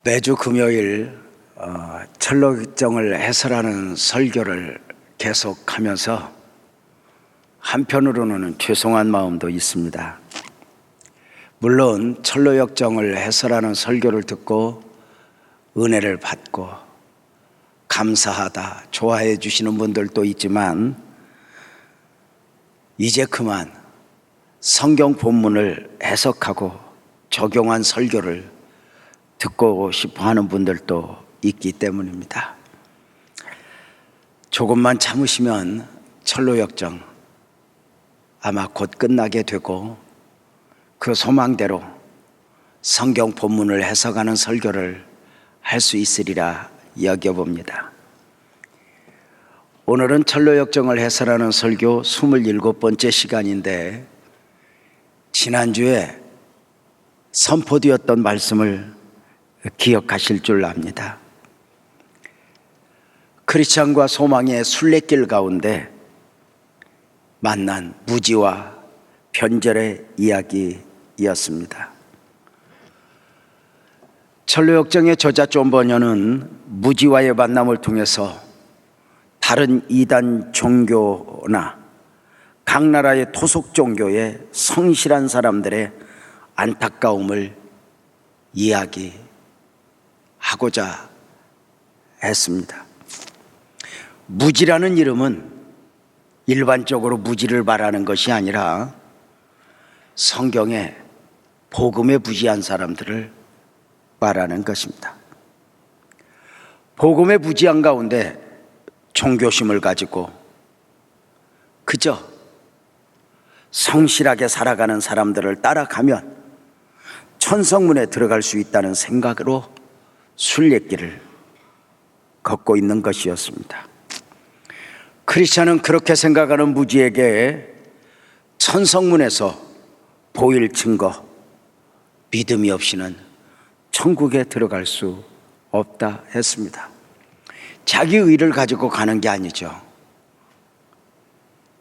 매주 금요일 철로경을 해설하는 설교를 계속하면서 한편으로는 죄송한 마음도 있습니다. 물론 철로역정을 해설하는 설교를 듣고 은혜를 받고 감사하다, 좋아해 주시는 분들도 있지만 이제 그만 성경 본문을 해석하고 적용한 설교를 듣고 싶어 하는 분들도 있기 때문입니다. 조금만 참으시면 철로역정 아마 곧 끝나게 되고 그 소망대로 성경 본문을 해석하는 설교를 할 수 있으리라 여겨봅니다. 오늘은 철로역정을 해설하는 설교 27번째 시간인데 지난주에 선포되었던 말씀을 기억하실 줄 압니다. 크리스찬과 소망의 순례길 가운데 만난 무지와 변절의 이야기였습니다. 철로역정의 저자 존 버녀는 무지와의 만남을 통해서 다른 이단 종교나 각 나라의 토속 종교의 성실한 사람들의 안타까움을 이야기하고자 했습니다. 무지라는 이름은 일반적으로 무지를 말하는 것이 아니라 성경에 복음에 부지한 사람들을 말하는 것입니다. 복음에 부지한 가운데 종교심을 가지고 그저 성실하게 살아가는 사람들을 따라가면 천성문에 들어갈 수 있다는 생각으로 순례길을 걷고 있는 것이었습니다. 크리스찬은 그렇게 생각하는 무지에게 천성문에서 보일 증거, 믿음이 없이는 천국에 들어갈 수 없다 했습니다. 자기 의를 가지고 가는 게 아니죠.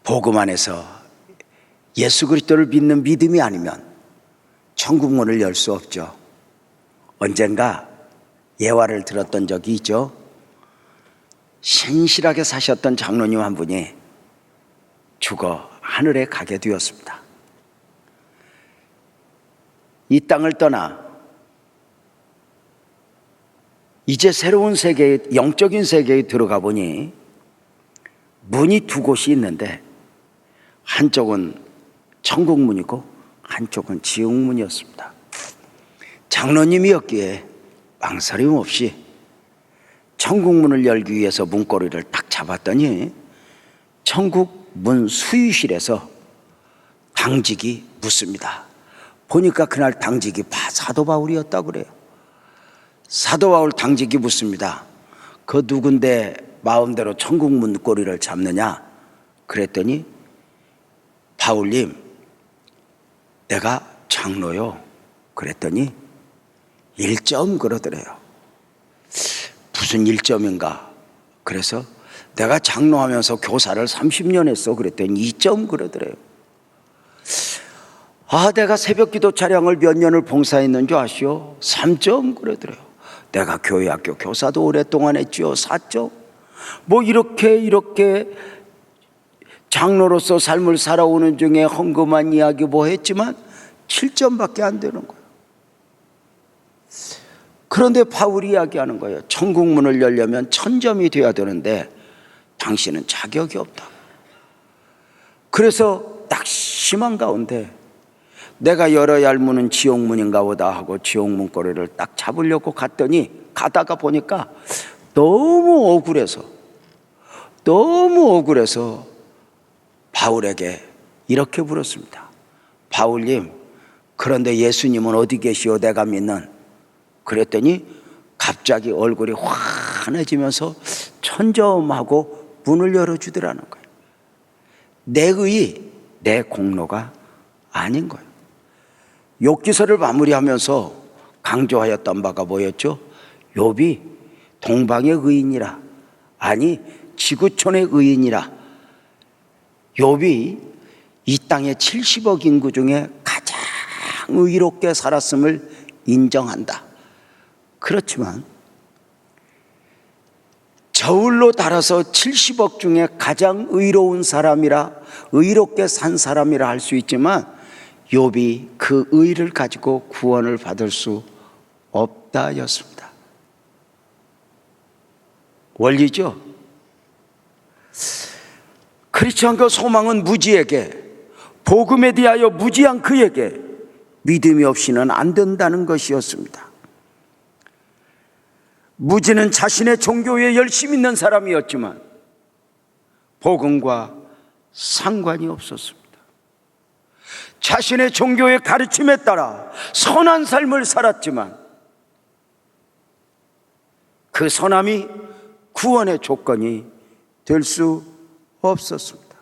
복음 안에서 예수 그리스도를 믿는 믿음이 아니면 천국 문을 열 수 없죠. 언젠가 예화를 들었던 적이 있죠. 신실하게 사셨던 장로님 한 분이 죽어 하늘에 가게 되었습니다. 이 땅을 떠나 이제 새로운 세계에, 영적인 세계에 들어가 보니 문이 두 곳이 있는데 한쪽은 천국문이고 한쪽은 지옥문이었습니다. 장로님이었기에 망설임 없이 천국문을 열기 위해서 문고리를 딱 잡았더니 천국문 수유실에서 당직이 묻습니다. 보니까 그날 당직이 사도 바울이었다고 그래요. 사도 바울 당직이 묻습니다. 그 누군데 마음대로 천국 문고리를 잡느냐? 그랬더니 바울님, 내가 장로요. 그랬더니 1점 그러더래요. 무슨 1점인가? 그래서 내가 장로하면서 교사를 30년 했어. 그랬더니 2점 그러더래요. 내가 새벽기도 차량을 몇 년을 봉사했는 줄 아시오? 3점 그러더래요. 내가 교회학교 교사도 오랫동안 했지요. 4점. 뭐 이렇게 장로로서 삶을 살아오는 중에 헝금한 이야기 뭐 했지만 7점밖에 안 되는 거예요. 그런데 바울이 이야기하는 거예요. 천국문을 열려면 1000점이 돼야 되는데 당신은 자격이 없다. 그래서 낙심한 가운데 내가 열어야 할 문은 지옥문인가 보다 하고 지옥문 고리를 딱 잡으려고 갔더니 가다가 보니까 너무 억울해서 바울에게 이렇게 물었습니다. 바울님, 그런데 예수님은 어디 계시오? 내가 믿는. 그랬더니 갑자기 얼굴이 환해지면서 1000점하고 문을 열어주더라는 거예요. 내 의, 내 공로가 아닌 거예요. 욥기서를 마무리하면서 강조하였던 바가 뭐였죠? 욥이 동방의 의인이라, 아니 지구촌의 의인이라. 욥이 이 땅의 70억 인구 중에 가장 의롭게 살았음을 인정한다. 그렇지만 저울로 달아서 70억 중에 가장 의로운 사람이라, 의롭게 산 사람이라 할 수 있지만 욥이 그 의를 가지고 구원을 받을 수 없다였습니다. 원리죠. 크리스천과 소망은 무지에게, 복음에 대하여 무지한 그에게 믿음이 없이는 안 된다는 것이었습니다. 무지는 자신의 종교에 열심 있는 사람이었지만 복음과 상관이 없었습니다. 자신의 종교의 가르침에 따라 선한 삶을 살았지만 그 선함이 구원의 조건이 될 수 없었습니다.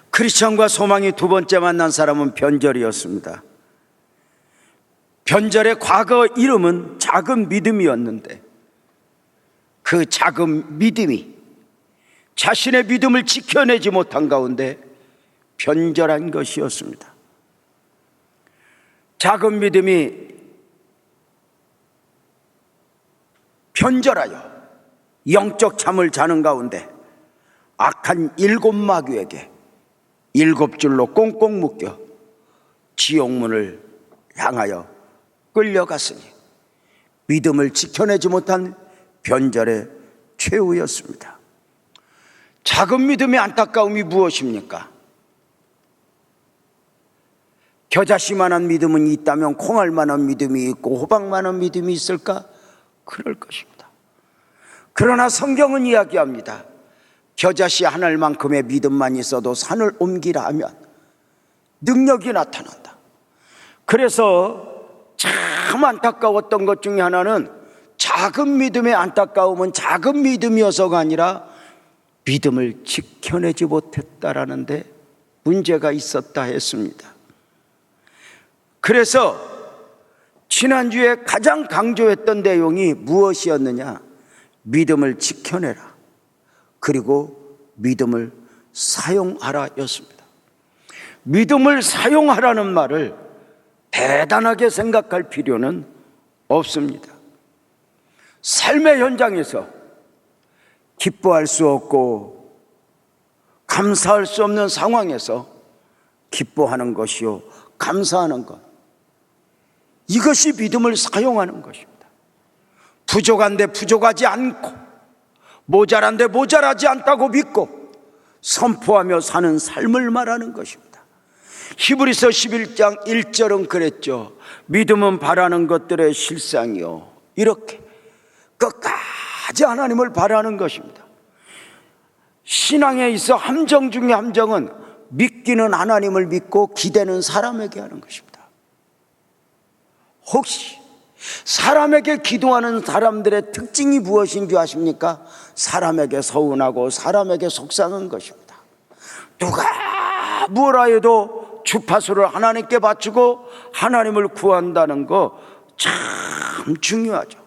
크리스천과 소망이 두 번째 만난 사람은 변절이었습니다. 변절의 과거 이름은 작은 믿음이었는데 그 작은 믿음이 자신의 믿음을 지켜내지 못한 가운데 변절한 것이었습니다. 작은 믿음이 변절하여 영적 잠을 자는 가운데 악한 7 마귀에게 7 줄로 꽁꽁 묶여 지옥문을 향하여 끌려갔으니 믿음을 지켜내지 못한 변절의 최후였습니다. 작은 믿음의 안타까움이 무엇입니까? 겨자씨만한 믿음은 있다면 콩알만한 믿음이 있고 호박만한 믿음이 있을까? 그럴 것입니다. 그러나 성경은 이야기합니다. 겨자씨 하늘만큼의 믿음만 있어도 산을 옮기라 하면 능력이 나타난다. 그래서 참 안타까웠던 것 중에 하나는 작은 믿음의 안타까움은 작은 믿음이어서가 아니라 믿음을 지켜내지 못했다라는 데 문제가 있었다 했습니다. 그래서 지난주에 가장 강조했던 내용이 무엇이었느냐? 믿음을 지켜내라, 그리고 믿음을 사용하라 였습니다. 믿음을 사용하라는 말을 대단하게 생각할 필요는 없습니다. 삶의 현장에서 기뻐할 수 없고 감사할 수 없는 상황에서 기뻐하는 것이요, 감사하는 것, 이것이 믿음을 사용하는 것입니다. 부족한데 부족하지 않고 모자란데 모자라지 않다고 믿고 선포하며 사는 삶을 말하는 것입니다. 히브리서 11장 1절은 그랬죠. 믿음은 바라는 것들의 실상이요, 이렇게 끝까지 하나님을 바라는 것입니다. 신앙에 있어 함정 중에 함정은 믿기는 하나님을 믿고 기대는 사람에게 하는 것입니다. 혹시 사람에게 기도하는 사람들의 특징이 무엇인 줄 아십니까? 사람에게 서운하고 사람에게 속상한 것입니다. 누가 뭐라 해도 주파수를 하나님께 맞추고 하나님을 구한다는 거 참 중요하죠.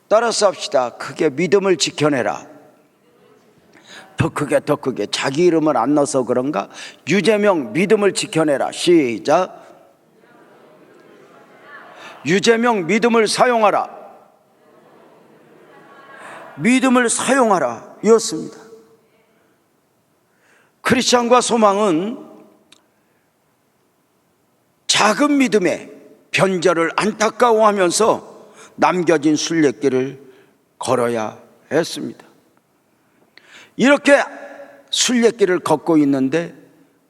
따라서 합시다. 크게 믿음을 지켜내라. 더 크게 자기 이름을 안 넣어서 그런가? 유재명 믿음을 지켜내라. 시작. 유재명 믿음을 사용하라. 믿음을 사용하라 였습니다. 크리스천과 소망은 작은 믿음의 변절을 안타까워하면서 남겨진 순례길을 걸어야 했습니다. 이렇게 순례길을 걷고 있는데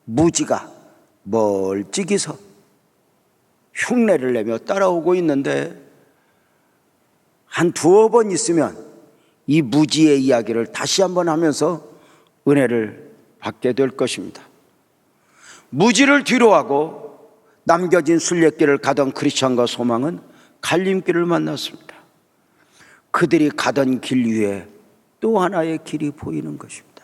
무지가 멀찍이서 흉내를 내며 따라오고 있는데 한 2번 있으면 이 무지의 이야기를 다시 한번 하면서 은혜를 받게 될 것입니다. 무지를 뒤로하고 남겨진 순례길을 가던 크리스천과 소망은 갈림길을 만났습니다. 그들이 가던 길 위에 또 하나의 길이 보이는 것입니다.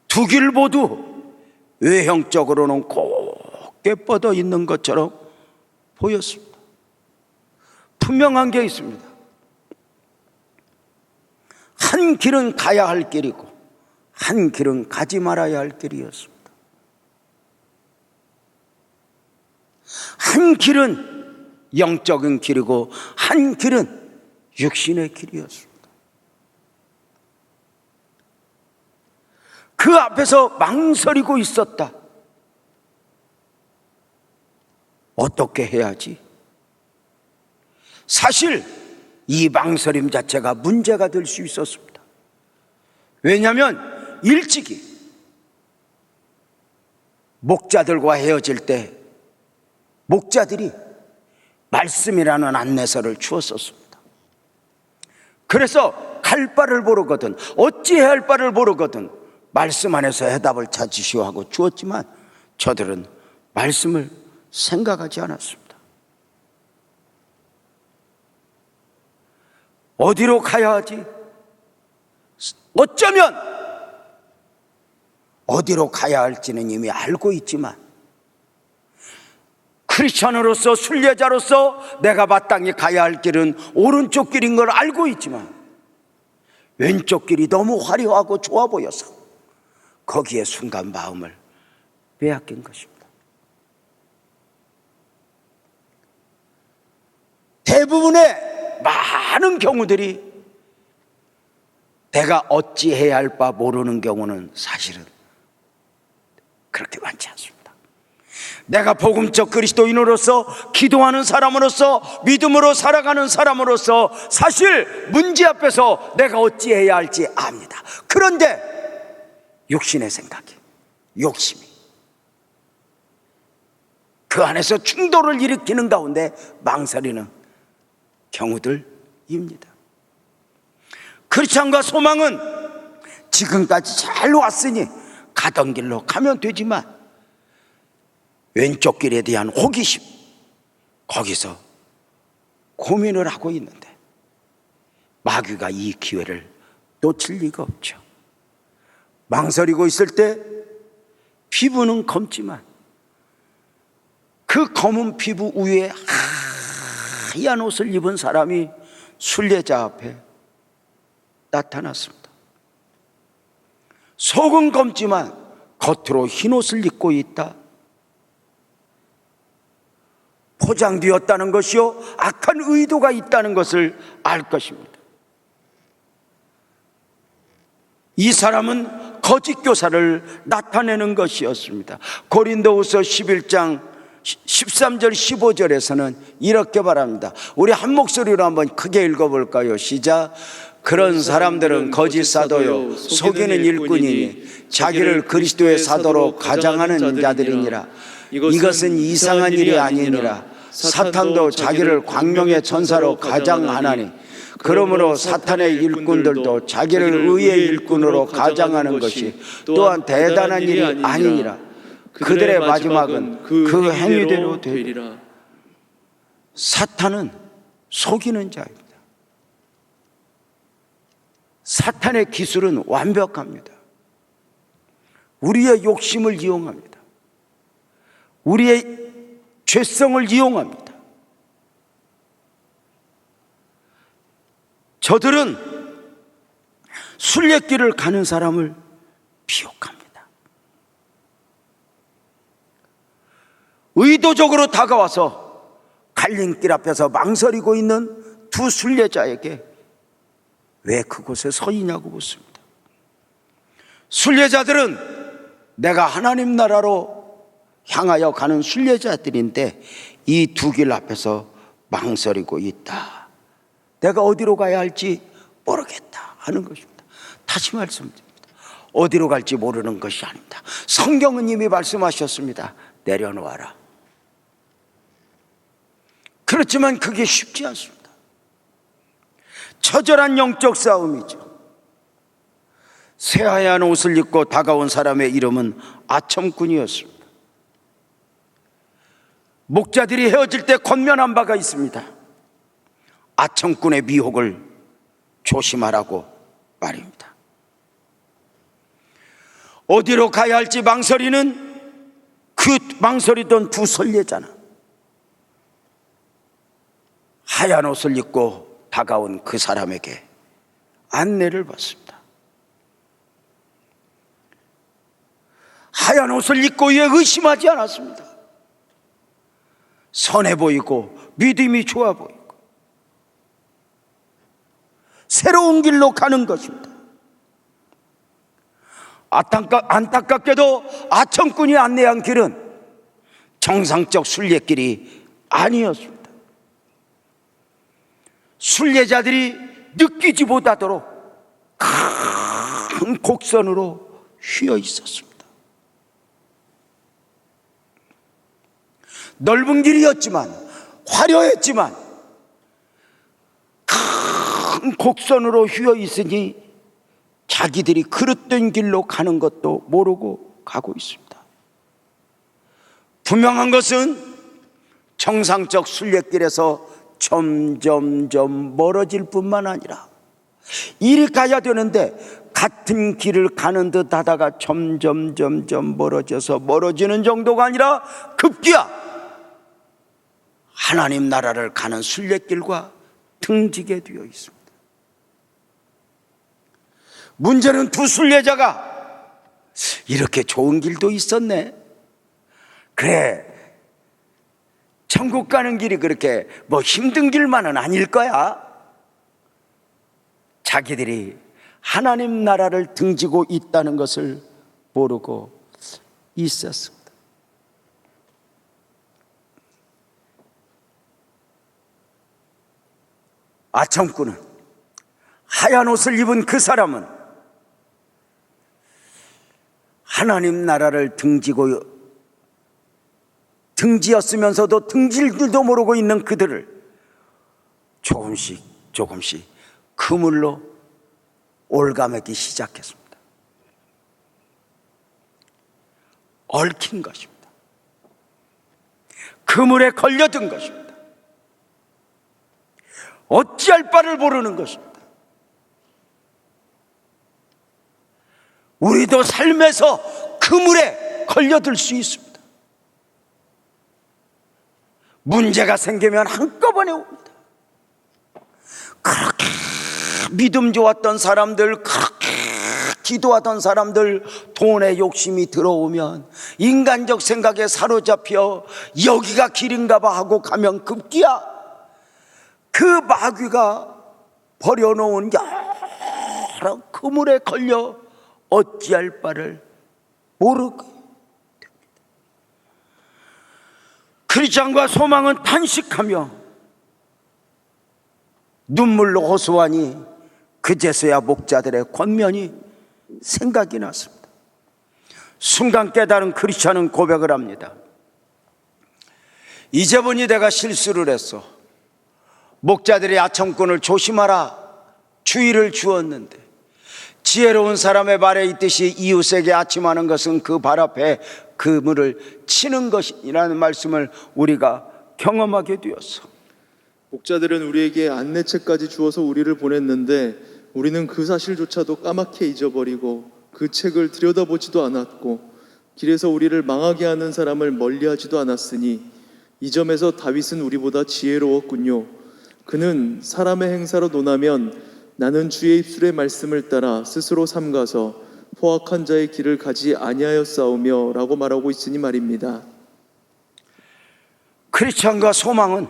두 길 모두 외형적으로는 곱게 뻗어 있는 것처럼 보였습니다. 분명한 게 있습니다. 한 길은 가야 할 길이고 한 길은 가지 말아야 할 길이었습니다. 한 길은 영적인 길이고 한 길은 육신의 길이었습니다. 그 앞에서 망설이고 있었다. 어떻게 해야지? 사실 이 망설임 자체가 문제가 될 수 있었습니다. 왜냐하면 일찍이 목자들과 헤어질 때 목자들이 말씀이라는 안내서를 주었었습니다. 그래서 갈 바를 모르거든, 어찌해야 할 바를 모르거든 말씀 안에서 해답을 찾으시오 하고 주었지만 저들은 말씀을 생각하지 않았습니다. 어디로 가야 하지? 어쩌면 어디로 가야 할지는 이미 알고 있지만 크리스천으로서, 순례자로서 내가 마땅히 가야 할 길은 오른쪽 길인 걸 알고 있지만 왼쪽 길이 너무 화려하고 좋아 보여서 거기에 순간 마음을 빼앗긴 것입니다. 대부분의 많은 경우들이 내가 어찌해야 할 바 모르는 경우는 사실은 그렇게 많지 않습니다. 내가 복음적 그리스도인으로서, 기도하는 사람으로서, 믿음으로 살아가는 사람으로서 사실 문제 앞에서 내가 어찌해야 할지 압니다. 그런데 육신의 생각이, 욕심이 그 안에서 충돌을 일으키는 가운데 망설이는 경우들입니다. 크리스찬과 소망은 지금까지 잘 왔으니 가던 길로 가면 되지만 왼쪽 길에 대한 호기심, 거기서 고민을 하고 있는데 마귀가 이 기회를 놓칠 리가 없죠. 망설이고 있을 때 피부는 검지만 그 검은 피부 위에 하얀 옷을 입은 사람이 순례자 앞에 나타났습니다. 속은 검지만 겉으로 흰 옷을 입고 있다. 포장되었다는 것이요, 악한 의도가 있다는 것을 알 것입니다. 이 사람은 거짓 교사를 나타내는 것이었습니다. 고린도후서 11장 13절 15절에서는 이렇게 말합니다. 우리 한 목소리로 한번 크게 읽어볼까요? 시작. 그런 사람들은 거짓 사도요 속이는 일꾼이니 자기를 그리스도의 사도로 가장하는 자들이니라. 이것은 이상한 일이 아니니라. 사탄도 자기를 광명의 천사로 가장하나니 그러므로 사탄의 일꾼들도 자기를 의의 일꾼으로 가장하는 것이 또한 대단한 일이 아니니라. 그들의 마지막은 그 행위대로 되리라. 사탄은 속이는 자입니다. 사탄의 기술은 완벽합니다. 우리의 욕심을 이용합니다. 우리의 죄성을 이용합니다. 저들은 순례길을 가는 사람을 비욕합니다. 의도적으로 다가와서 갈림길 앞에서 망설이고 있는 두 순례자에게 왜 그곳에 서 있냐고 묻습니다. 순례자들은 내가 하나님 나라로 향하여 가는 순례자들인데 이 두 길 앞에서 망설이고 있다. 내가 어디로 가야 할지 모르겠다 하는 것입니다. 다시 말씀드립니다. 어디로 갈지 모르는 것이 아닙니다. 성경은 이미 말씀하셨습니다. 내려놓아라. 그렇지만 그게 쉽지 않습니다. 처절한 영적 싸움이죠. 새하얀 옷을 입고 다가온 사람의 이름은 아첨꾼이었습니다. 목자들이 헤어질 때 권면한 바가 있습니다. 아첨꾼의 미혹을 조심하라고 말입니다. 어디로 가야 할지 망설이는 그 망설이던 두 순례자는 하얀 옷을 입고 다가온 그 사람에게 안내를 받습니다. 하얀 옷을 입고 왜 의심하지 않았습니다. 선해 보이고 믿음이 좋아 보이고 새로운 길로 가는 것입니다. 안타깝게도 아청꾼이 안내한 길은 정상적 순례길이 아니었습니다. 순례자들이 느끼지 못하도록 큰 곡선으로 휘어 있었습니다. 넓은 길이었지만, 화려했지만 큰 곡선으로 휘어 있으니 자기들이 그릇된 길로 가는 것도 모르고 가고 있습니다. 분명한 것은 정상적 순례길에서 점점점 멀어질 뿐만 아니라 이리 가야 되는데 같은 길을 가는 듯 하다가 점점점점 멀어지는 정도가 아니라 급기야 하나님 나라를 가는 순례길과 등지게 되어 있습니다. 문제는 두 순례자가 이렇게 좋은 길도 있었네, 그래 천국 가는 길이 그렇게 힘든 길만은 아닐 거야. 자기들이 하나님 나라를 등지고 있다는 것을 모르고 있었습니다. 아청꾼은, 하얀 옷을 입은 그 사람은 하나님 나라를 등지었으면서도 등질 줄도 모르고 있는 그들을 조금씩 그물로 올가매기 시작했습니다. 얽힌 것입니다. 그물에 걸려든 것입니다. 어찌할 바를 모르는 것입니다. 우리도 삶에서 그물에 걸려들 수 있습니다. 문제가 생기면 한꺼번에 옵니다. 그렇게 믿음 좋았던 사람들, 그렇게 기도하던 사람들, 돈에 욕심이 들어오면 인간적 생각에 사로잡혀 여기가 길인가 봐 하고 가면 급기야 그 마귀가 버려놓은 여러 그물에 걸려 어찌할 바를 모르게 됩니다. 크리스찬과 소망은 탄식하며 눈물로 호소하니 그제서야 목자들의 권면이 생각이 났습니다. 순간 깨달은 크리스찬은 고백을 합니다. 이제 보니 내가 실수를 했어. 목자들의 아청꾼을 조심하라 주의를 주었는데 지혜로운 사람의 말에 있듯이 이웃에게 아침하는 것은 그 발 앞에 그물을 치는 것이라는 말씀을 우리가 경험하게 되었어. 목자들은 우리에게 안내책까지 주어서 우리를 보냈는데 우리는 그 사실조차도 까맣게 잊어버리고 그 책을 들여다보지도 않았고 길에서 우리를 망하게 하는 사람을 멀리하지도 않았으니 이 점에서 다윗은 우리보다 지혜로웠군요. 그는 사람의 행사로 논하면 나는 주의 입술의 말씀을 따라 스스로 삼가서 포악한 자의 길을 가지 아니하였사오며 라고 말하고 있으니 말입니다. 크리스찬과 소망은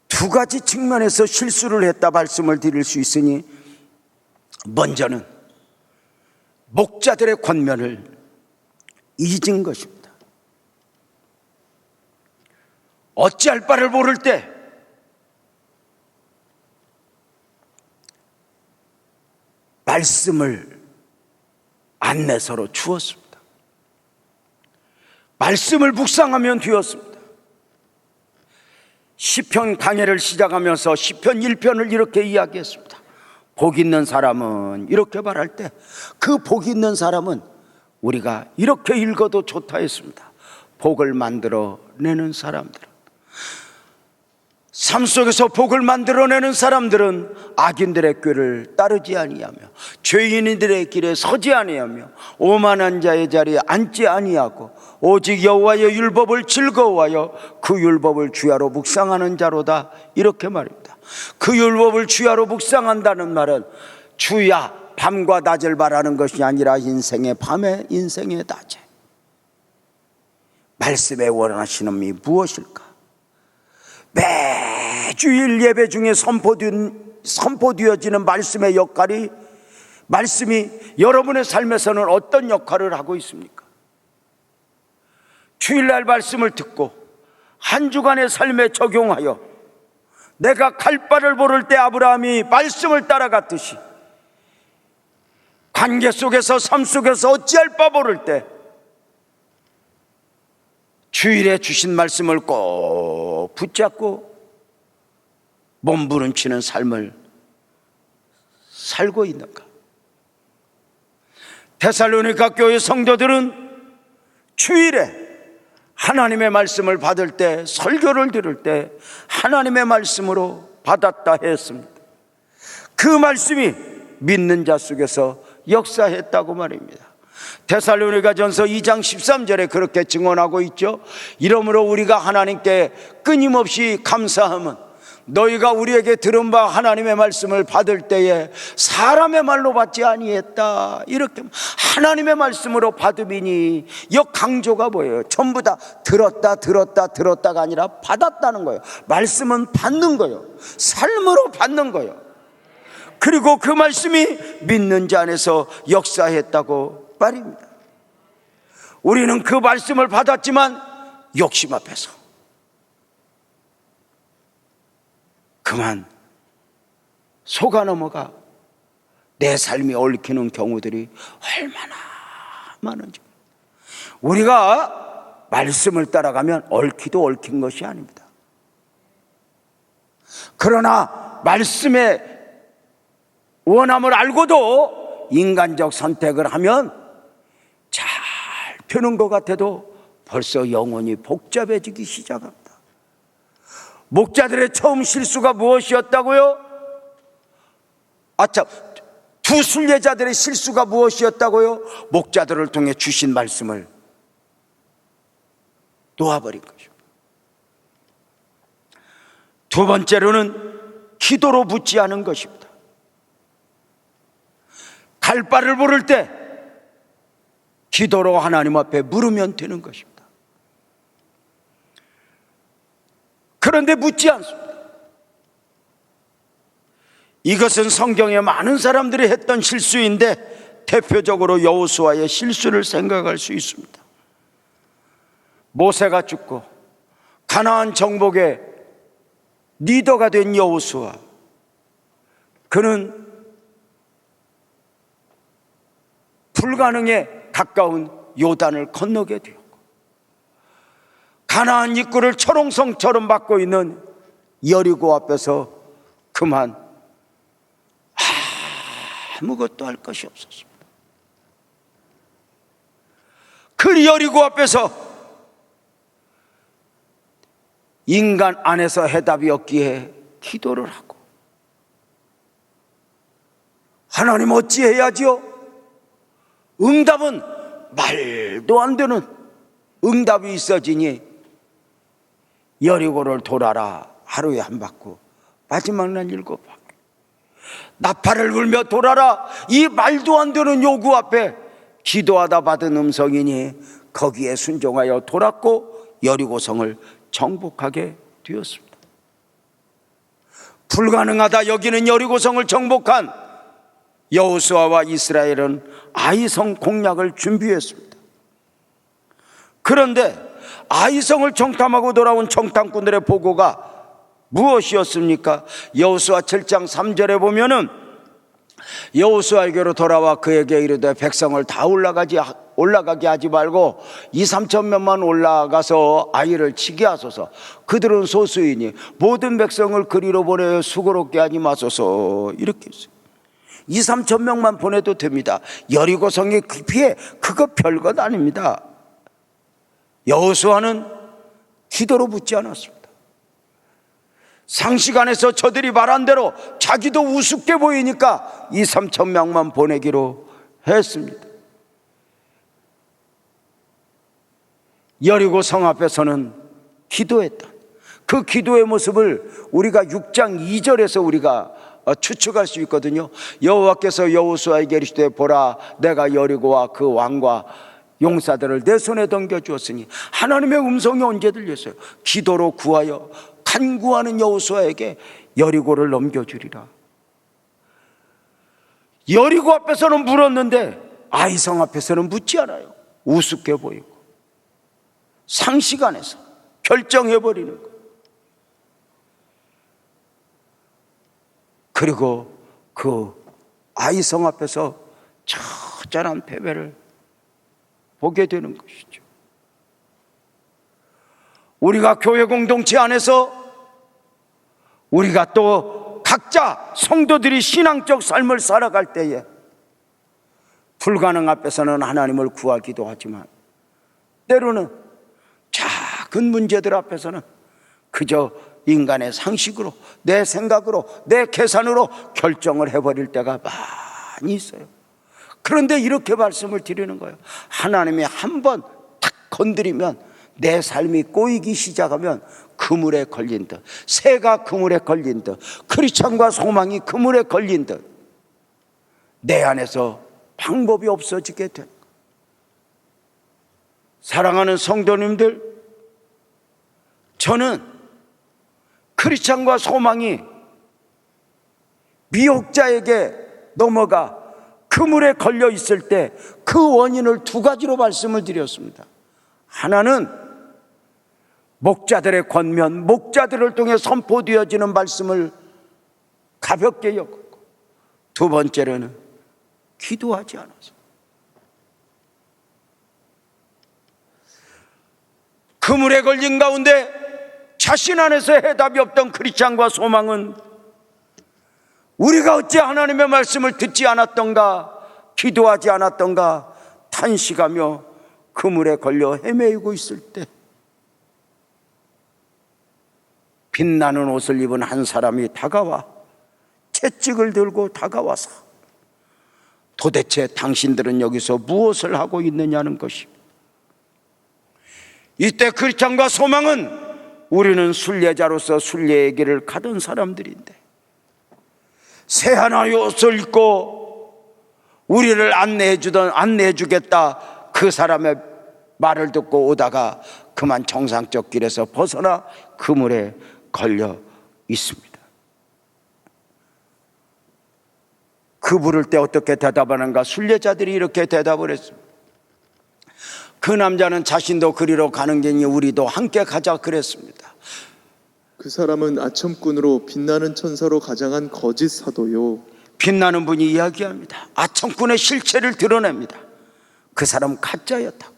두 가지 측면에서 실수를 했다 말씀을 드릴 수 있으니, 먼저는 목자들의 권면을 잊은 것입니다. 어찌할 바를 모를 때 말씀을 안내서로 주었습니다. 말씀을 묵상하면 되었습니다. 시편 강해를 시작하면서 시편 1편을 이렇게 이야기했습니다. 복 있는 사람은 이렇게 말할 때 그 복 있는 사람은 우리가 이렇게 읽어도 좋다 했습니다. 복을 만들어내는 사람들은, 삶 속에서 복을 만들어내는 사람들은 악인들의 꾀를 따르지 아니하며 죄인들의 길에 서지 아니하며 오만한 자의 자리에 앉지 아니하고 오직 여호와의 율법을 즐거워하여 그 율법을 주야로 묵상하는 자로다, 이렇게 말입니다. 그 율법을 주야로 묵상한다는 말은 주야 밤과 낮을 말하는 것이 아니라 인생의 밤에 인생의 낮에 말씀에 원하시는 이 무엇일까? 매주일 예배 중에 선포되어지는 말씀의 역할이, 말씀이 여러분의 삶에서는 어떤 역할을 하고 있습니까? 주일날 말씀을 듣고 한 주간의 삶에 적용하여 내가 갈 바를 모를 때 아브라함이 말씀을 따라갔듯이 관계 속에서, 삶 속에서 어찌할 바 모를 때 주일에 주신 말씀을 꼭 붙잡고 몸부림치는 삶을 살고 있는가? 데살로니가 교회 성도들은 주일에 하나님의 말씀을 받을 때, 설교를 들을 때 하나님의 말씀으로 받았다 했습니다. 그 말씀이 믿는 자 속에서 역사했다고 말입니다. 데살로니가전서 2장 13절에 그렇게 증언하고 있죠. 이러므로 우리가 하나님께 끊임없이 감사함은 너희가 우리에게 들은 바 하나님의 말씀을 받을 때에 사람의 말로 받지 아니했다. 이렇게 하나님의 말씀으로 받음이니, 역강조가 뭐예요? 전부 다 들었다가 아니라 받았다는 거예요. 말씀은 받는 거예요. 삶으로 받는 거예요. 그리고 그 말씀이 믿는 자 안에서 역사했다고 말입니다. 우리는 그 말씀을 받았지만 욕심 앞에서 그만 속아 넘어가 내 삶이 얽히는 경우들이 얼마나 많은지. 우리가 말씀을 따라가면 얽히도 얽힌 것이 아닙니다. 그러나 말씀의 원함을 알고도 인간적 선택을 하면 잘 펴는 것 같아도 벌써 영혼이 복잡해지기 시작합니다. 목자들의 처음 실수가 무엇이었다고요? 두 순례자들의 실수가 무엇이었다고요? 목자들을 통해 주신 말씀을 놓아버린 거죠. 두 번째로는 기도로 붙지 않은 것입니다. 갈 바를 모를 때 기도로 하나님 앞에 물으면 되는 것입니다. 그런데 묻지 않습니다. 이것은 성경에 많은 사람들이 했던 실수인데 대표적으로 여호수아의 실수를 생각할 수 있습니다. 모세가 죽고 가나안 정복의 리더가 된 여호수아, 그는 불가능에 가까운 요단을 건너게 되었고, 가나안 입구를 철옹성처럼 막고 있는 여리고 앞에서 그만 아무것도 할 것이 없었습니다. 그 여리고 앞에서 인간 안에서 해답이 없기에 기도를 하고, 하나님 어찌해야지요? 응답은 말도 안 되는 응답이 있어지니 여리고를 돌아라. 하루에 한 바퀴, 마지막 날 7바퀴. 나팔을 불며 돌아라. 이 말도 안 되는 요구 앞에 기도하다 받은 음성이니 거기에 순종하여 돌았고 여리고성을 정복하게 되었습니다. 불가능하다 여기는 여리고성을 정복한 여호수아와 이스라엘은 아이성 공략을 준비했습니다. 그런데 아이성을 정탐하고 돌아온 정탐꾼들의 보고가 무엇이었습니까? 여호수아 7장 3절에 보면은 여호수아에게로 돌아와 그에게 이르되 백성을 다 올라가게 하지 말고 2-3천 명만 올라가서 아이를 치게 하소서. 그들은 소수이니 모든 백성을 그리로 보내어 수고롭게 하지 마소서. 이렇게 했어요. 2-3천 명만 보내도 됩니다. 여리고성의 깊이에 그거 별것 아닙니다. 여호수아는 기도로 붙지 않았습니다. 상식 안에서 저들이 말한 대로 자기도 우습게 보이니까 2-3천 명만 보내기로 했습니다. 여리고 성 앞에서는 기도했다. 그 기도의 모습을 우리가 6장 2절에서 우리가 추측할 수 있거든요. 여호와께서 여호수아에게 이르시되 보라 내가 여리고와 그 왕과 용사들을 내 손에 던겨주었으니 하나님의 음성이 언제 들렸어요? 기도로 구하여 간구하는 여호수아에게 여리고를 넘겨주리라. 여리고 앞에서는 물었는데 아이성 앞에서는 묻지 않아요. 우습게 보이고 상식 안에서 결정해버리는 거. 그리고 그 아이성 앞에서 처절한 패배를 보게 되는 것이죠. 우리가 교회 공동체 안에서 우리가 또 각자 성도들이 신앙적 삶을 살아갈 때에 불가능 앞에서는 하나님을 구하기도 하지만 때로는 작은 문제들 앞에서는 그저 인간의 상식으로, 내 생각으로, 내 계산으로 결정을 해버릴 때가 많이 있어요. 그런데 이렇게 말씀을 드리는 거예요. 하나님이 한번 탁 건드리면 내 삶이 꼬이기 시작하면 그물에 걸린 듯, 새가 그물에 걸린 듯, 크리스천과 소망이 그물에 걸린 듯 내 안에서 방법이 없어지게 된 거예요. 사랑하는 성도님들, 저는 크리스천과 소망이 미혹자에게 넘어가 그물에 걸려 있을 때 그 원인을 두 가지로 말씀을 드렸습니다. 하나는 목자들의 권면, 목자들을 통해 선포되어지는 말씀을 가볍게 여겼고, 두 번째로는 기도하지 않아서. 그물에 걸린 가운데 자신 안에서 해답이 없던 크리스찬과 소망은 우리가 어찌 하나님의 말씀을 듣지 않았던가, 기도하지 않았던가 탄식하며 그물에 걸려 헤매이고 있을 때 빛나는 옷을 입은 한 사람이 다가와 채찍을 들고 다가와서 도대체 당신들은 여기서 무엇을 하고 있느냐는 것입니다. 이때 크리스찬과 소망은 우리는 순례자로서 순례의 길을 가던 사람들인데 새 하나의 옷을 입고 우리를 안내해주겠다 그 사람의 말을 듣고 오다가 그만 정상적 길에서 벗어나 그물에 걸려 있습니다. 그 부를 때 어떻게 대답하는가? 순례자들이 이렇게 대답을 했습니다. 그 남자는 자신도 그리로 가는 게니 우리도 함께 가자 그랬습니다. 그 사람은 아첨꾼으로 빛나는 천사로 가장한 거짓 사도요. 빛나는 분이 이야기합니다. 아첨꾼의 실체를 드러냅니다. 그 사람은 가짜였다고,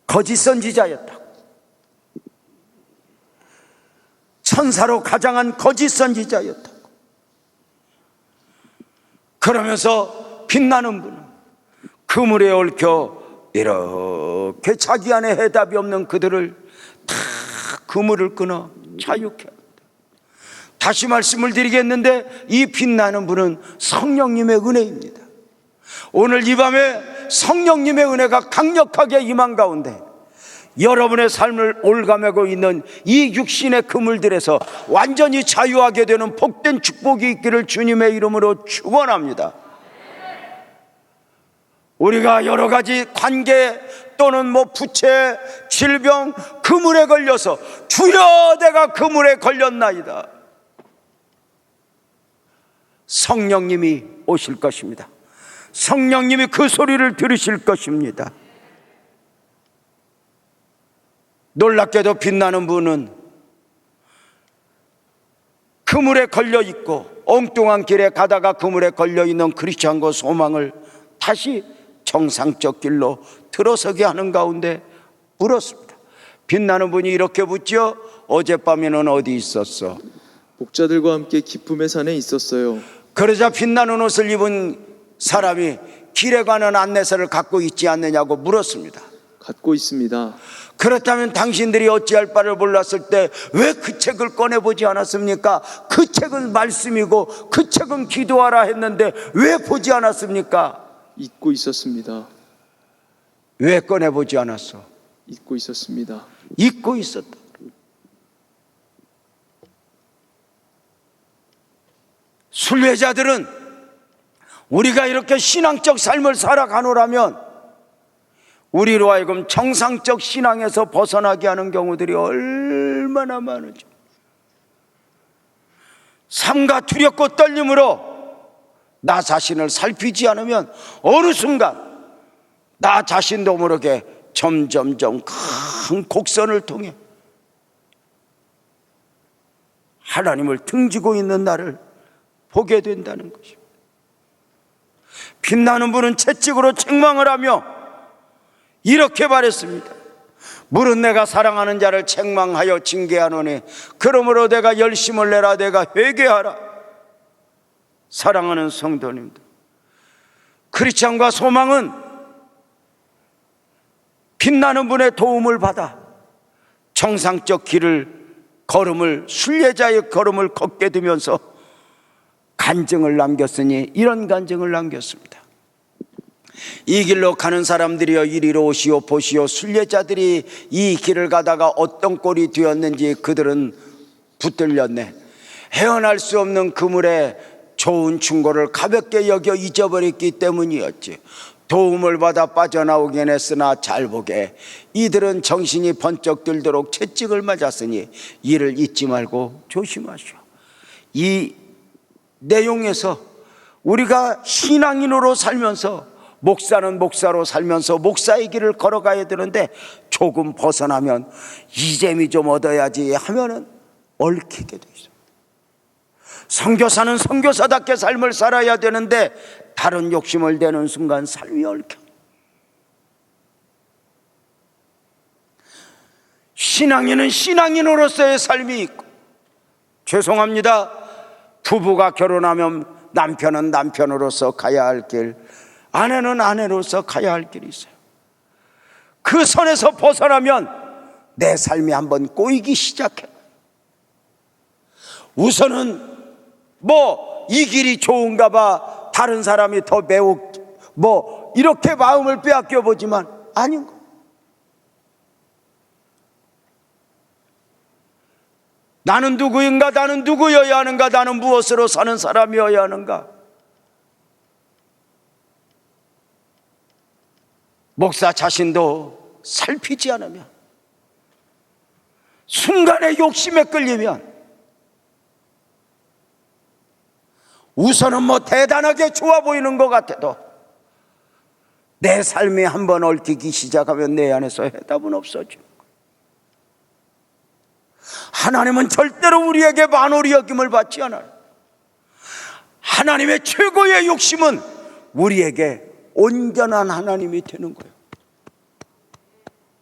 거짓 선지자였다고, 천사로 가장한 거짓 선지자였다고. 그러면서 빛나는 분은 그물에 얽혀 이렇게 자기 안에 해답이 없는 그들을 다 그물을 끊어 자유케 합니다. 다시 말씀을 드리겠는데 이 빛나는 분은 성령님의 은혜입니다. 오늘 이 밤에 성령님의 은혜가 강력하게 임한 가운데 여러분의 삶을 올가매고 있는 이 육신의 그물들에서 완전히 자유하게 되는 복된 축복이 있기를 주님의 이름으로 축원합니다. 우리가 여러 가지 관계 또는 부채, 질병, 그물에 걸려서 주여 내가 그물에 걸렸나이다. 성령님이 오실 것입니다. 성령님이 그 소리를 들으실 것입니다. 놀랍게도 빛나는 분은 그물에 걸려 있고 엉뚱한 길에 가다가 그물에 걸려 있는 크리스찬과 소망을 다시 정상적 길로 들어서게 하는 가운데 물었습니다. 빛나는 분이 이렇게 묻죠. 어젯밤에는 어디 있었어? 목자들과 함께 기쁨의 산에 있었어요. 그러자 빛나는 옷을 입은 사람이 길에 가는 안내서를 갖고 있지 않느냐고 물었습니다. 갖고 있습니다. 그렇다면 당신들이 어찌할 바를 몰랐을 때 왜 그 책을 꺼내보지 않았습니까? 그 책은 말씀이고 그 책은 기도하라 했는데 왜 보지 않았습니까? 잊고 있었습니다. 왜 꺼내보지 않았어? 잊고 있었습니다. 잊고 있었다. 순례자들은 우리가 이렇게 신앙적 삶을 살아가노라면 우리로 하여금 정상적 신앙에서 벗어나게 하는 경우들이 얼마나 많은지. 삼가 두렵고 떨림으로 나 자신을 살피지 않으면 어느 순간 나 자신도 모르게 점점점 큰 곡선을 통해 하나님을 등지고 있는 나를 보게 된다는 것입니다. 빛나는 분은 채찍으로 책망을 하며 이렇게 말했습니다. 물은 내가 사랑하는 자를 책망하여 징계하노니 그러므로 내가 열심을 내라. 내가 회개하라. 사랑하는 성도님들, 크리스찬과 소망은 빛나는 분의 도움을 받아 정상적 걸음을 순례자의 걸음을 걷게 되면서 간증을 남겼으니 이런 간증을 남겼습니다. 이 길로 가는 사람들이여 이리로 오시오 보시오. 순례자들이 이 길을 가다가 어떤 꼴이 되었는지 그들은 붙들렸네. 헤어날 수 없는 그물에 좋은 충고를 가볍게 여겨 잊어버렸기 때문이었지. 도움을 받아 빠져나오긴 했으나 잘 보게 이들은 정신이 번쩍 들도록 채찍을 맞았으니 이를 잊지 말고 조심하시오. 이 내용에서 우리가 신앙인으로 살면서, 목사는 목사로 살면서 목사의 길을 걸어가야 되는데 조금 벗어나면 이 재미 좀 얻어야지 하면은 얽히게 돼 있어요. 선교사는 선교사답게 삶을 살아야 되는데 다른 욕심을 내는 순간 삶이 얽혀. 신앙인은 신앙인으로서의 삶이 있고, 죄송합니다, 부부가 결혼하면 남편은 남편으로서 가야 할 길, 아내는 아내로서 가야 할 길이 있어요. 그 선에서 벗어나면 내 삶이 한번 꼬이기 시작해. 우선은 이 길이 좋은가 봐, 다른 사람이 더 매우 이렇게 마음을 빼앗겨 보지만 아닌 거. 나는 누구인가? 나는 누구여야 하는가? 나는 무엇으로 사는 사람이어야 하는가? 목사 자신도 살피지 않으면, 순간의 욕심에 끌리면, 우선은 대단하게 좋아 보이는 것 같아도 내 삶이 한번 얽히기 시작하면 내 안에서 해답은 없어져. 하나님은 절대로 우리에게 만홀히 여김을 받지 않아요. 하나님의 최고의 욕심은 우리에게 온전한 하나님이 되는 거예요.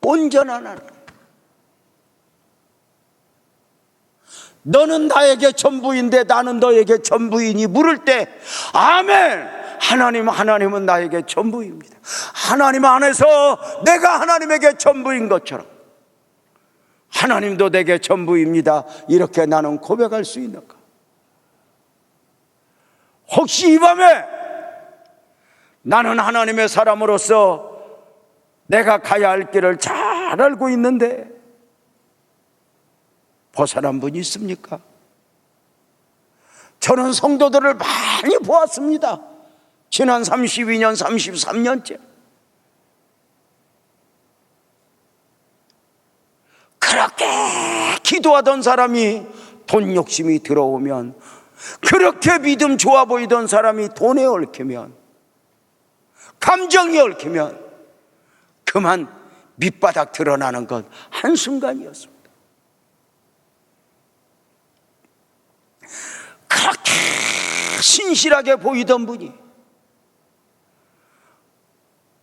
온전한 하나님. 너는 나에게 전부인데 나는 너에게 전부이니 물을 때 아멘. 하나님은 나에게 전부입니다. 하나님 안에서 내가 하나님에게 전부인 것처럼 하나님도 내게 전부입니다. 이렇게 나는 고백할 수 있는가? 혹시 이 밤에 나는 하나님의 사람으로서 내가 가야 할 길을 잘 알고 있는데 벗어난 분이 있습니까? 저는 성도들을 많이 보았습니다. 지난 32년, 33년째. 그렇게 기도하던 사람이 돈 욕심이 들어오면, 그렇게 믿음 좋아 보이던 사람이 돈에 얽히면, 감정이 얽히면 그만 밑바닥 드러나는 건 한순간이었습니다. 그렇게 신실하게 보이던 분이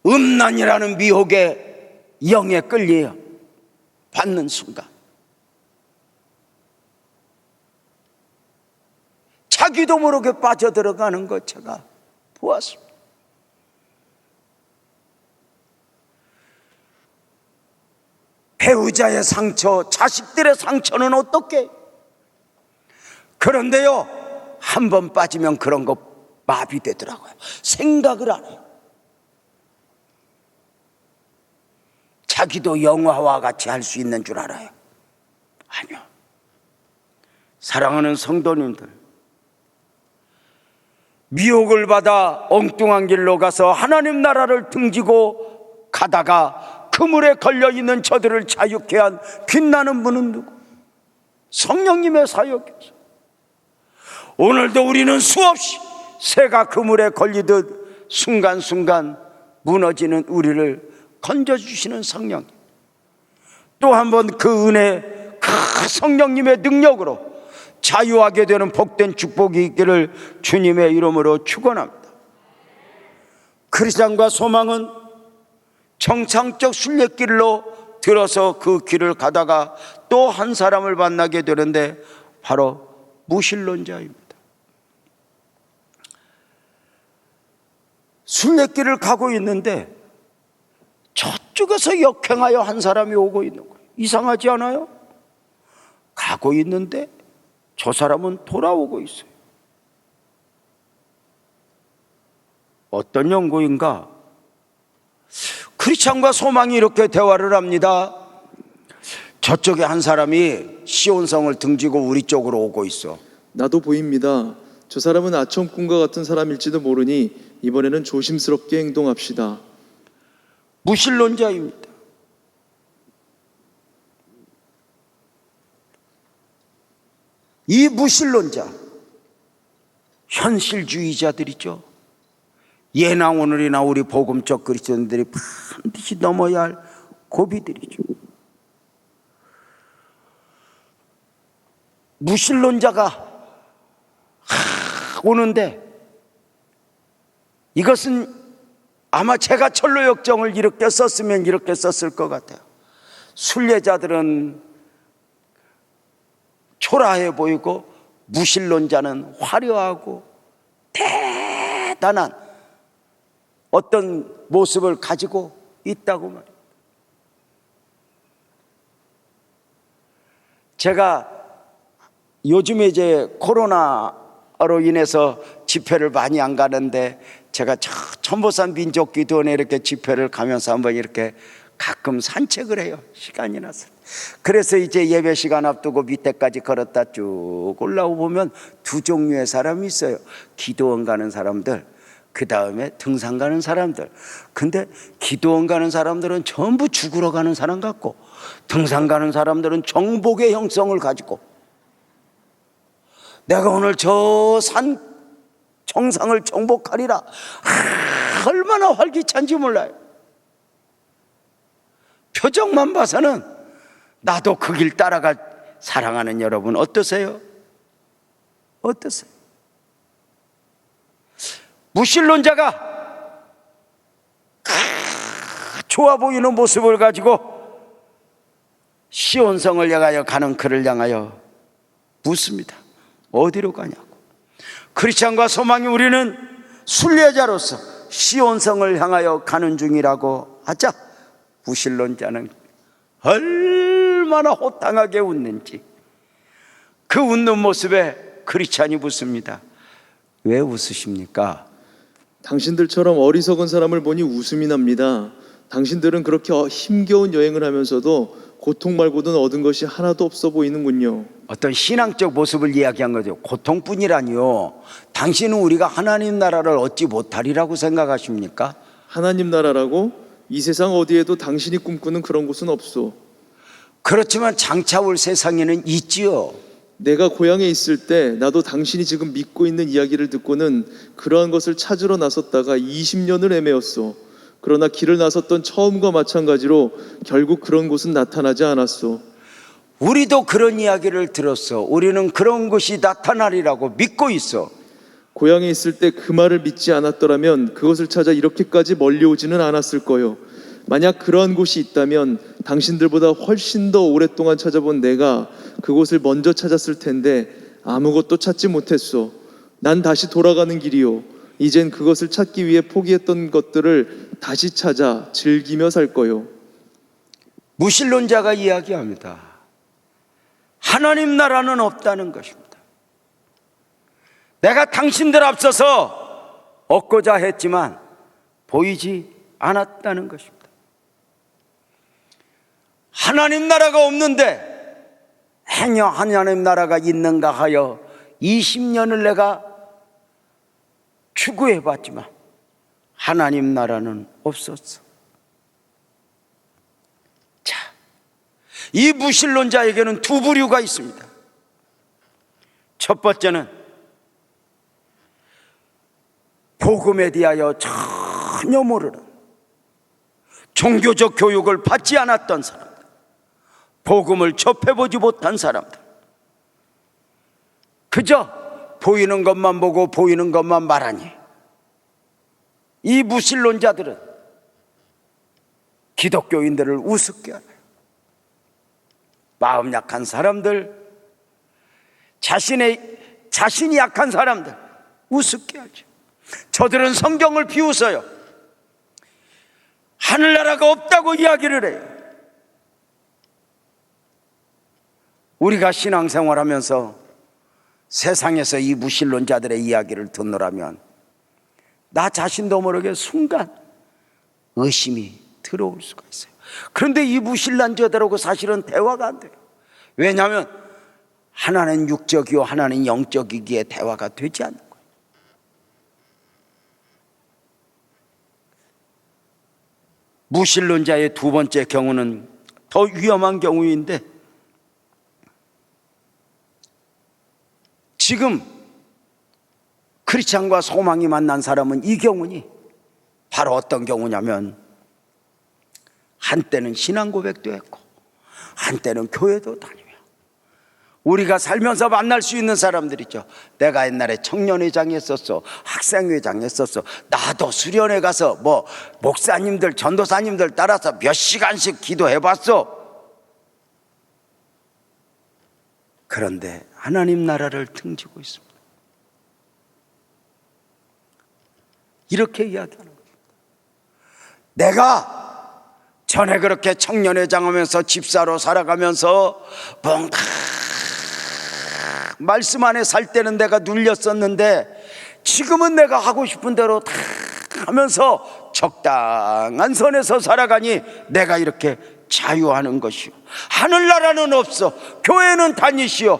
음란이라는 미혹의 영에 끌려 받는 순간 자기도 모르게 빠져들어가는 것 제가 보았습니다. 배우자의 상처, 자식들의 상처는 어떻게? 그런데요, 한 번 빠지면 그런 거 마비되더라고요. 생각을 안 해요. 자기도 영화와 같이 할 수 있는 줄 알아요. 아니요. 사랑하는 성도님들, 미혹을 받아 엉뚱한 길로 가서 하나님 나라를 등지고 가다가 그물에 걸려있는 저들을 자유케 한 빛나는 분은 누구? 성령님의 사역이죠. 오늘도 우리는 수없이 새가 그물에 걸리듯 순간순간 무너지는 우리를 건져주시는 성령, 또 한 번 그 은혜, 그 성령님의 능력으로 자유하게 되는 복된 축복이 있기를 주님의 이름으로 축원합니다. 크리스찬과 소망은 정상적 순례길로 들어서 그 길을 가다가 또 한 사람을 만나게 되는데 바로 무신론자입니다. 순례길을 가고 있는데 저쪽에서 역행하여 한 사람이 오고 있는 거예요. 이상하지 않아요? 가고 있는데 저 사람은 돌아오고 있어요. 어떤 연구인가? 크리스찬과 소망이 이렇게 대화를 합니다. 저쪽에 한 사람이 시온성을 등지고 우리 쪽으로 오고 있어. 나도 보입니다. 저 사람은 아첨꾼과 같은 사람일지도 모르니 이번에는 조심스럽게 행동합시다. 무신론자입니다. 이 무신론자, 현실주의자들이죠. 예나 오늘이나 우리 복음적 그리스도인들이 반드시 넘어야 할 고비들이죠. 무신론자가 오는데 이것은 아마 제가 철로역정을 이렇게 썼으면 이렇게 썼을 것 같아요. 순례자들은 초라해 보이고 무신론자는 화려하고 대단한 어떤 모습을 가지고 있다고 말입니다. 제가 요즘에 이제 코로나로 인해서 집회를 많이 안 가는데 제가 저 천보산 민족기도원에 이렇게 집회를 가면서 한번 이렇게 가끔 산책을 해요. 시간이 나서. 그래서 이제 예배 시간 앞두고 밑에까지 걸었다 쭉 올라오고 보면 두 종류의 사람이 있어요. 기도원 가는 사람들, 그 다음에 등산 가는 사람들. 근데 기도원 가는 사람들은 전부 죽으러 가는 사람 같고, 등산 가는 사람들은 정복의 형성을 가지고, 내가 오늘 저 산 정상을 정복하리라, 얼마나 활기찬지 몰라요. 표정만 봐서는 나도 그 길 따라갈, 사랑하는 여러분 어떠세요? 어떠세요? 무신론자가 좋아 보이는 모습을 가지고 시온성을 향하여 가는 그를 향하여 묻습니다. 어디로 가냐고. 크리스찬과 소망이 우리는 순례자로서 시온성을 향하여 가는 중이라고 하자, 무신론자는 얼마나 호탕하게 웃는지 그 웃는 모습에 크리스찬이 묻습니다. 왜 웃으십니까? 당신들처럼 어리석은 사람을 보니 웃음이 납니다. 당신들은 그렇게 힘겨운 여행을 하면서도 고통 말고는 얻은 것이 하나도 없어 보이는군요. 어떤 신앙적 모습을 이야기한 거죠. 고통뿐이라니요. 당신은 우리가 하나님 나라를 얻지 못하리라고 생각하십니까? 하나님 나라라고? 이 세상 어디에도 당신이 꿈꾸는 그런 곳은 없소. 그렇지만 장차 올 세상에는 있지요. 내가 고향에 있을 때 나도 당신이 지금 믿고 있는 이야기를 듣고는 그러한 것을 찾으러 나섰다가 20년을 헤매었소. 그러나 길을 나섰던 처음과 마찬가지로 결국 그런 곳은 나타나지 않았소. 우리도 그런 이야기를 들었어. 우리는 그런 것이 나타나리라고 믿고 있어. 고향에 있을 때 그 말을 믿지 않았더라면 그것을 찾아 이렇게까지 멀리 오지는 않았을 거요. 만약 그러한 곳이 있다면 당신들보다 훨씬 더 오랫동안 찾아본 내가 그곳을 먼저 찾았을 텐데 아무것도 찾지 못했소. 난 다시 돌아가는 길이요. 이젠 그것을 찾기 위해 포기했던 것들을 다시 찾아 즐기며 살 거요. 무신론자가 이야기합니다. 하나님 나라는 없다는 것입니다. 내가 당신들 앞서서 얻고자 했지만 보이지 않았다는 것입니다. 하나님 나라가 없는데 행여 하나님 나라가 있는가 하여 20년을 내가 추구해봤지만 하나님 나라는 없었어. 이 무신론자에게는 두 부류가 있습니다. 첫 번째는 복음에 대하여 전혀 모르는, 종교적 교육을 받지 않았던 사람들, 복음을 접해보지 못한 사람들, 그저 보이는 것만 보고 보이는 것만 말하니, 이 무신론자들은 기독교인들을 우습게 하네요. 마음 약한 사람들, 자신이 약한 사람들 우습게 하죠. 저들은 성경을 비웃어요. 하늘나라가 없다고 이야기를 해요. 우리가 신앙생활하면서 세상에서 이 무신론자들의 이야기를 듣노라면 나 자신도 모르게 순간 의심이 들어올 수가 있어요. 그런데 이 무신론자들하고 사실은 대화가 안 돼요. 왜냐하면 하나는 육적이요 하나는 영적이기에 대화가 되지 않는 거예요. 무신론자의 두 번째 경우는 더 위험한 경우인데, 지금 크리스찬과 소망이 만난 사람은 이 경우니 바로 어떤 경우냐면, 한때는 신앙 고백도 했고 한때는 교회도 다녀요. 우리가 살면서 만날 수 있는 사람들 있죠. 내가 옛날에 청년회장 했었어, 학생회장 했었어, 나도 수련회 가서 뭐 목사님들 전도사님들 따라서 몇 시간씩 기도해봤어. 그런데 하나님 나라를 등지고 있습니다. 이렇게 이야기하는 거예요. 내가 전에 그렇게 청년회장 하면서 집사로 살아가면서 뭔가 말씀 안에 살 때는 내가 눌렸었는데, 지금은 내가 하고 싶은 대로 다 하면서 적당한 선에서 살아가니 내가 이렇게 자유하는 것이요, 하늘나라는 없어. 교회는 다니시오,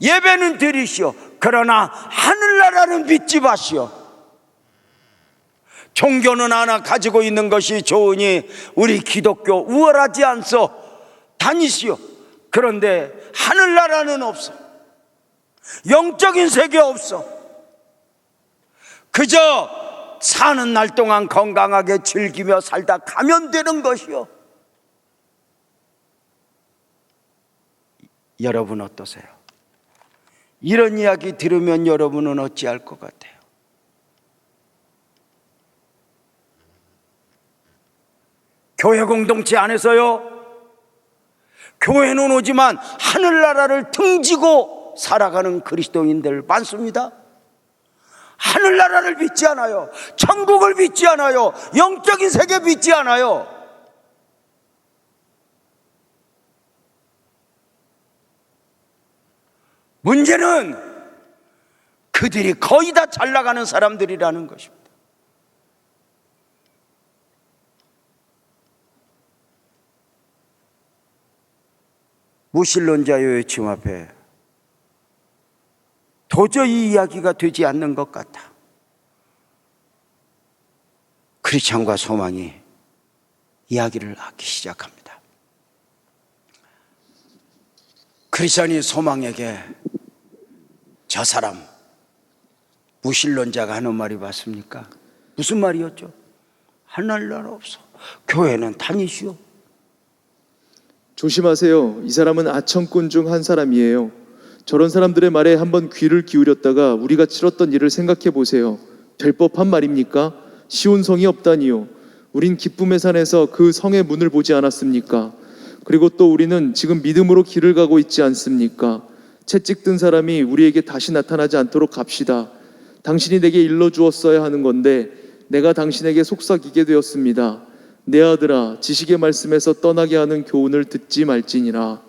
예배는 드리시오, 그러나 하늘나라는 믿지 마시오. 종교는 하나 가지고 있는 것이 좋으니 우리 기독교 우월하지 않소, 다니시오. 그런데 하늘나라는 없어. 영적인 세계 없어. 그저 사는 날 동안 건강하게 즐기며 살다 가면 되는 것이요. 여러분 어떠세요? 이런 이야기 들으면 여러분은 어찌할 것 같아요? 교회 공동체 안에서요, 교회는 오지만 하늘나라를 등지고 살아가는 그리스도인들 많습니다. 하늘나라를 믿지 않아요. 천국을 믿지 않아요. 영적인 세계 믿지 않아요. 문제는 그들이 거의 다 잘 나가는 사람들이라는 것입니다. 무신론자의 외침 앞에 도저히 이야기가 되지 않는 것 같아 크리스찬과 소망이 이야기를 하기 시작합니다. 크리스찬이 소망에게 저 사람 무신론자가 하는 말이 맞습니까? 무슨 말이었죠? 하늘나라 없어. 교회는 다니시오. 조심하세요. 이 사람은 아청꾼 중 한 사람이에요. 저런 사람들의 말에 한번 귀를 기울였다가 우리가 치렀던 일을 생각해 보세요. 될 법한 말입니까? 쉬운 성이 없다니요. 우린 기쁨의 산에서 그 성의 문을 보지 않았습니까? 그리고 또 우리는 지금 믿음으로 길을 가고 있지 않습니까? 채찍 든 사람이 우리에게 다시 나타나지 않도록 합시다. 당신이 내게 일러주었어야 하는 건데 내가 당신에게 속삭이게 되었습니다. 내 아들아, 지식의 말씀에서 떠나게 하는 교훈을 듣지 말지니라.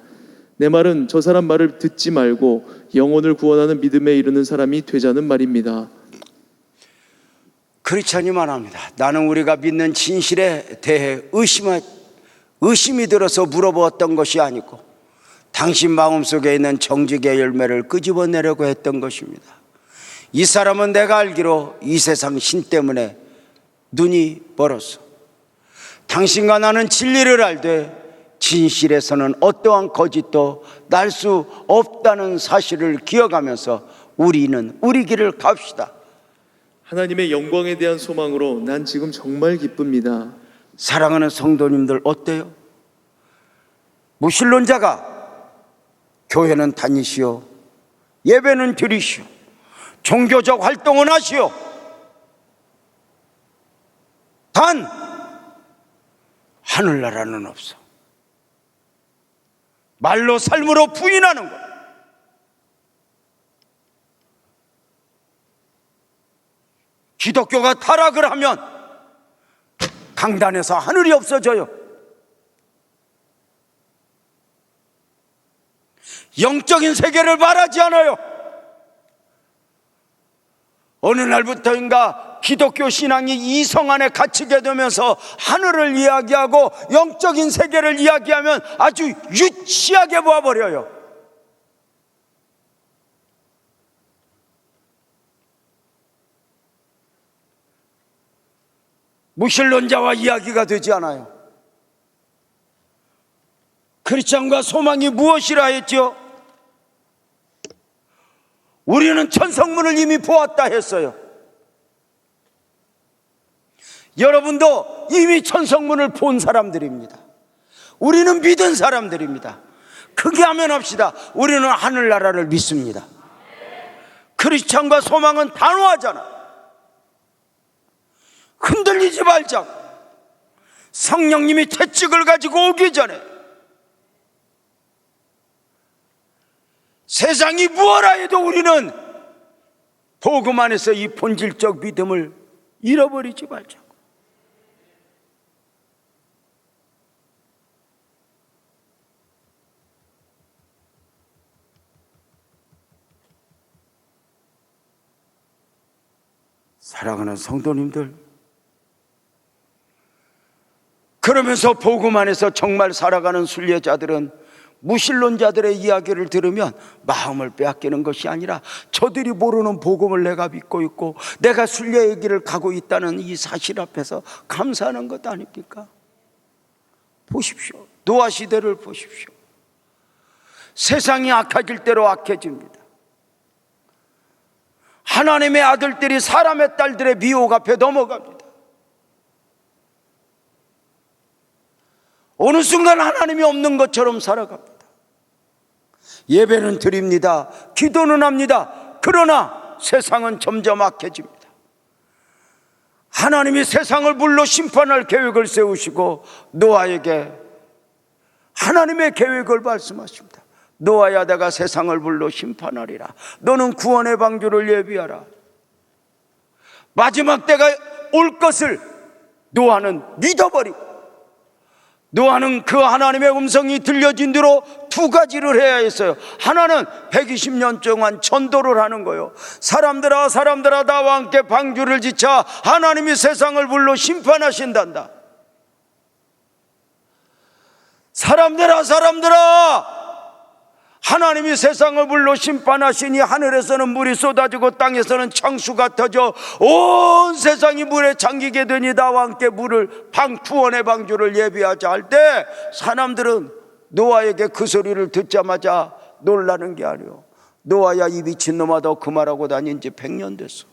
내 말은 저 사람 말을 듣지 말고 영혼을 구원하는 믿음에 이르는 사람이 되자는 말입니다. 크리스찬이 말합니다. 나는 우리가 믿는 진실에 대해 의심이 들어서 물어보았던 것이 아니고 당신 마음속에 있는 정직의 열매를 끄집어내려고 했던 것입니다. 이 사람은 내가 알기로 이 세상 신 때문에 눈이 멀었어. 당신과 나는 진리를 알되 진실에서는 어떠한 거짓도 날 수 없다는 사실을 기억하면서 우리는 우리 길을 갑시다. 하나님의 영광에 대한 소망으로 난 지금 정말 기쁩니다. 사랑하는 성도님들 어때요? 무신론자가 교회는 다니시오, 예배는 드리시오, 종교적 활동은 하시오. 단 하늘나라는 없어. 말로 삶으로 부인하는 것. 기독교가 타락을 하면 강단에서 하늘이 없어져요. 영적인 세계를 말하지 않아요. 어느 날부터인가 기독교 신앙이 이성 안에 갇히게 되면서 하늘을 이야기하고 영적인 세계를 이야기하면 아주 유치하게 보아버려요. 무신론자와 이야기가 되지 않아요. 크리스찬과 소망이 무엇이라 했죠? 우리는 천성문을 이미 보았다 했어요. 여러분도 이미 천성문을 본 사람들입니다. 우리는 믿은 사람들입니다. 크게 하면 합시다. 우리는 하늘나라를 믿습니다. 크리스찬과 소망은 단호하잖아. 흔들리지 말자고. 성령님이 채찍을 가지고 오기 전에 세상이 무엇라 해도 우리는 복음 안에서 이 본질적 믿음을 잃어버리지 말자고. 사랑하는 성도님들, 그러면서 복음 안에서 정말 살아가는 순례자들은 무신론자들의 이야기를 들으면 마음을 빼앗기는 것이 아니라 저들이 모르는 복음을 내가 믿고 있고 내가 순례의 길을 가고 있다는 이 사실 앞에서 감사하는 것 아닙니까? 보십시오. 노아 시대를 보십시오. 세상이 악해질 대로 악해집니다. 하나님의 아들들이 사람의 딸들의 미혹 앞에 넘어갑니다. 어느 순간 하나님이 없는 것처럼 살아갑니다. 예배는 드립니다. 기도는 합니다. 그러나 세상은 점점 악해집니다. 하나님이 세상을 불러 심판할 계획을 세우시고 노아에게 하나님의 계획을 말씀하십니다. 노아야, 내가 세상을 불러 심판하리라. 너는 구원의 방주를 예비하라. 마지막 때가 올 것을 노아는 믿어버리고, 노아는 그 하나님의 음성이 들려진 대로 두 가지를 해야 했어요. 하나는 120년 동안 전도를 하는 거예요. 사람들아 나와 함께 방주를 지차 하나님이 세상을 불러 심판하신단다. 사람들아 하나님이 세상을 불러 심판하시니 하늘에서는 물이 쏟아지고 땅에서는 창수가 터져 온 세상이 물에 잠기게 되니 나와 함께 물을 구원의 방주를 예비하자 할 때 사람들은 노아에게 그 소리를 듣자마자 놀라는 게 아니에요. 노아야, 이 미친놈아, 너 그 말하고 다닌 지 100년 됐어.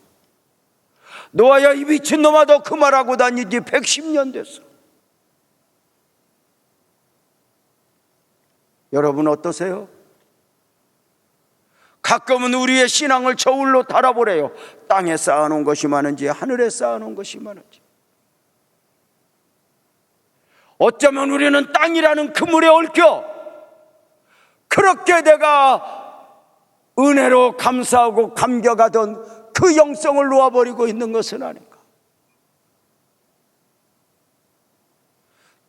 노아야, 이 미친놈아, 너 그 말하고 다닌 지 110년 됐어. 여러분 어떠세요? 가끔은 우리의 신앙을 저울로 달아보래요. 땅에 쌓아놓은 것이 많은지 하늘에 쌓아놓은 것이 많은지. 어쩌면 우리는 땅이라는 그물에 얽혀 그렇게 내가 은혜로 감사하고 감격하던 그 영성을 놓아버리고 있는 것은 아닌가.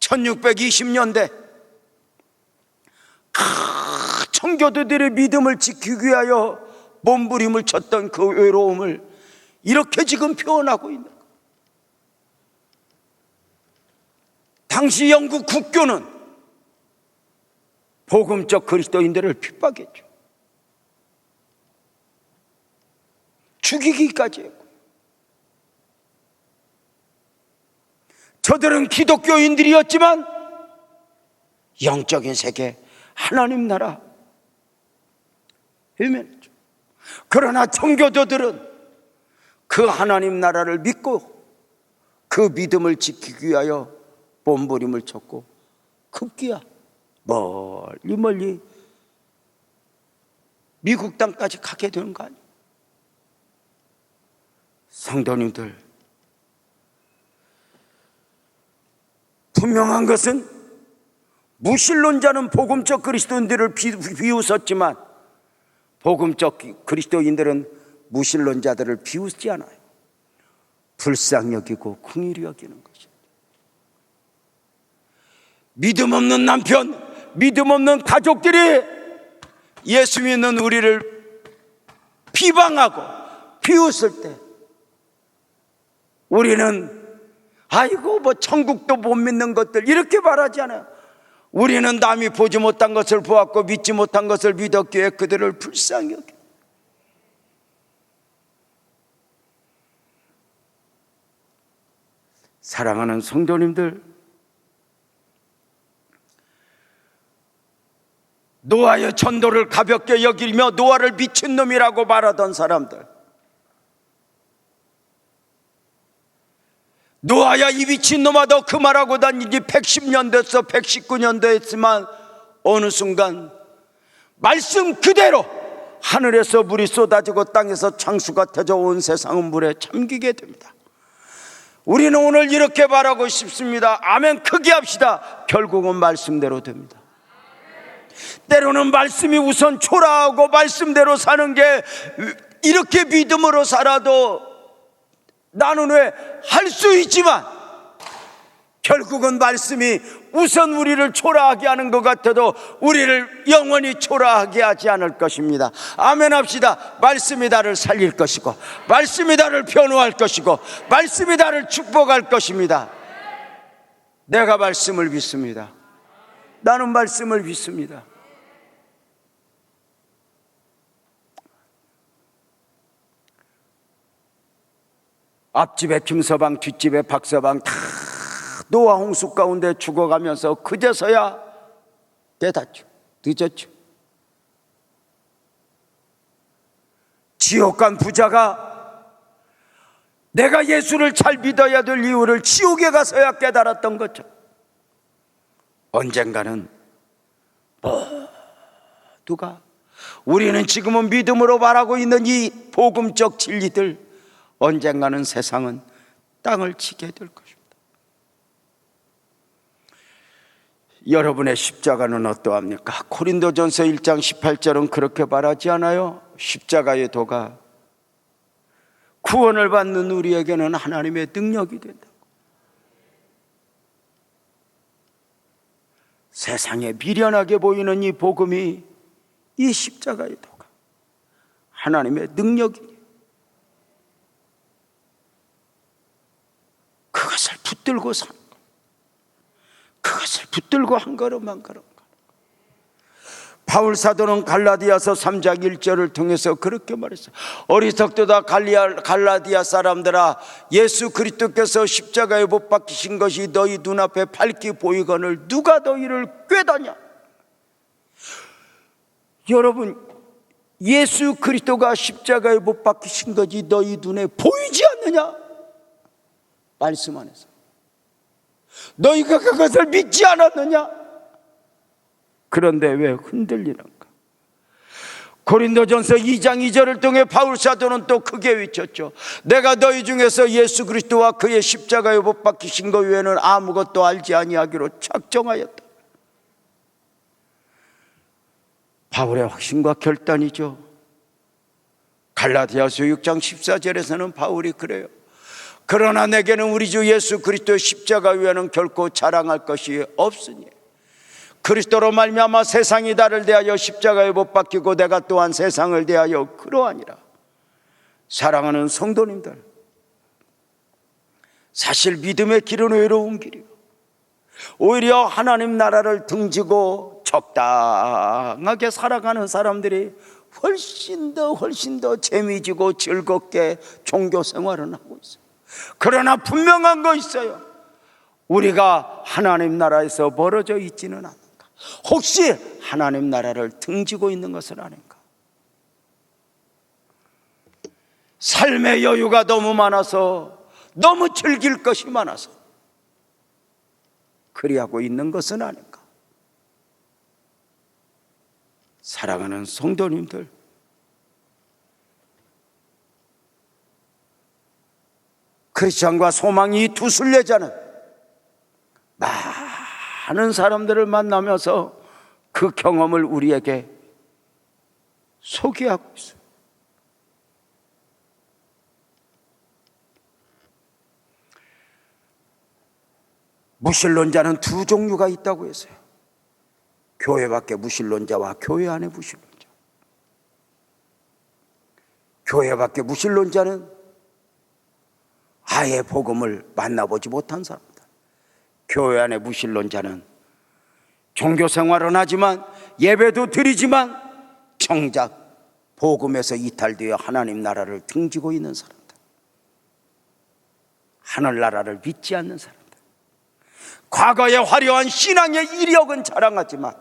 1620년대 청교도들의 믿음을 지키기 위하여 몸부림을 쳤던 그 외로움을 이렇게 지금 표현하고 있는 거예요. 당시 영국 국교는 복음적 그리스도인들을 핍박했죠. 죽이기까지 했고, 저들은 기독교인들이었지만 영적인 세계, 하나님 나라 일면이죠. 그러나 청교도들은 그 하나님 나라를 믿고 그 믿음을 지키기 위하여 몸부림을 쳤고 급기야 멀리 멀리 미국 땅까지 가게 되는 거 아니에요. 성도님들, 분명한 것은 무신론자는 복음적 그리스도인들을 비웃었지만 복음적 그리스도인들은 무신론자들을 비웃지 않아요. 불쌍히 여기고 긍휼히 여기는 것입니다. 믿음 없는 남편, 믿음 없는 가족들이 예수 믿는 우리를 비방하고 비웃을 때 우리는 아이고 뭐 천국도 못 믿는 것들 이렇게 말하지 않아요. 우리는 남이 보지 못한 것을 보았고 믿지 못한 것을 믿었기에 그들을 불쌍히 여겨. 사랑하는 성도님들, 노아의 전도를 가볍게 여기며 노아를 미친놈이라고 말하던 사람들, 노아야 이 미친놈아 너 그 말하고 다닌 지 110년 됐어, 119년 됐지만 어느 순간 말씀 그대로 하늘에서 물이 쏟아지고 땅에서 창수가 터져 온 세상은 물에 잠기게 됩니다. 우리는 오늘 이렇게 말하고 싶습니다. 아멘 크게 합시다. 결국은 말씀대로 됩니다. 때로는 말씀이 우선 초라하고 말씀대로 사는 게 이렇게 믿음으로 살아도 나는 왜 할 수 있지만 결국은 말씀이 우선 우리를 초라하게 하는 것 같아도 우리를 영원히 초라하게 하지 않을 것입니다. 아멘 합시다. 말씀이 나를 살릴 것이고 말씀이 나를 변호할 것이고 말씀이 나를 축복할 것입니다. 내가 말씀을 믿습니다. 나는 말씀을 믿습니다. 앞집에 김서방, 뒷집에 박서방 다 노아 홍수 가운데 죽어가면서 그제서야 깨닫죠. 늦었죠. 지옥 간 부자가 내가 예수를 잘 믿어야 될 이유를 지옥에 가서야 깨달았던 거죠. 언젠가는 모두가 우리는 지금은 믿음으로 말하고 있는 이 복음적 진리들 언젠가는 세상은 땅을 치게 될 것입니다. 여러분의 십자가는 어떠합니까? 고린도전서 1장 18절은 그렇게 말하지 않아요? 십자가의 도가 구원을 받는 우리에게는 하나님의 능력이 된다고. 세상에 미련하게 보이는 이 복음이 이 십자가의 도가 하나님의 능력이니 그것을 붙들고 사는 것, 그것을 붙들고 한 걸음 한 걸음. 바울 사도는 갈라디아서 3장 1절을 통해서 그렇게 말했어요. 어리석도다 갈라디아 사람들아, 예수 그리스도께서 십자가에 못 박히신 것이 너희 눈앞에 밝게 보이거늘 누가 너희를 꾀다냐. 여러분, 예수 그리스도가 십자가에 못 박히신 것이 너희 눈에 보이지 않느냐? 말씀 안에서 너희가 그것을 믿지 않았느냐? 그런데 왜 흔들리는가? 고린도전서 2장 2절을 통해 바울 사도는 또 크게 외쳤죠. 내가 너희 중에서 예수 그리스도와 그의 십자가에 못 박히신 것 외에는 아무것도 알지 아니하기로 작정하였다. 바울의 확신과 결단이죠. 갈라디아서 6장 14절에서는 바울이 그래요. 그러나 내게는 우리 주 예수 그리스도의 십자가 외에는 결코 자랑할 것이 없으니 그리스도로 말미암아 세상이 나를 대하여 십자가에 못 박히고 내가 또한 세상을 대하여 그러하니라. 사랑하는 성도님들, 사실 믿음의 길은 외로운 길이고 오히려 하나님 나라를 등지고 적당하게 살아가는 사람들이 훨씬 더 재미지고 즐겁게 종교 생활을 하고 있어요. 그러나 분명한 거 있어요. 우리가 하나님 나라에서 멀어져 있지는 않는가. 혹시 하나님 나라를 등지고 있는 것은 아닌가? 삶의 여유가 너무 많아서, 너무 즐길 것이 많아서 그리하고 있는 것은 아닌가? 사랑하는 성도님들, 크리스천과 소망이 두 순례자는 많은 사람들을 만나면서 그 경험을 우리에게 소개하고 있어요. 무신론자는 두 종류가 있다고 했어요. 교회 밖의 무신론자와 교회 안의 무신론자. 교회 밖의 무신론자는 아예 복음을 만나보지 못한 사람들. 교회 안의 무신론자는 종교 생활은 하지만, 예배도 드리지만 정작 복음에서 이탈되어 하나님 나라를 등지고 있는 사람들, 하늘나라를 믿지 않는 사람들. 과거의 화려한 신앙의 이력은 자랑하지만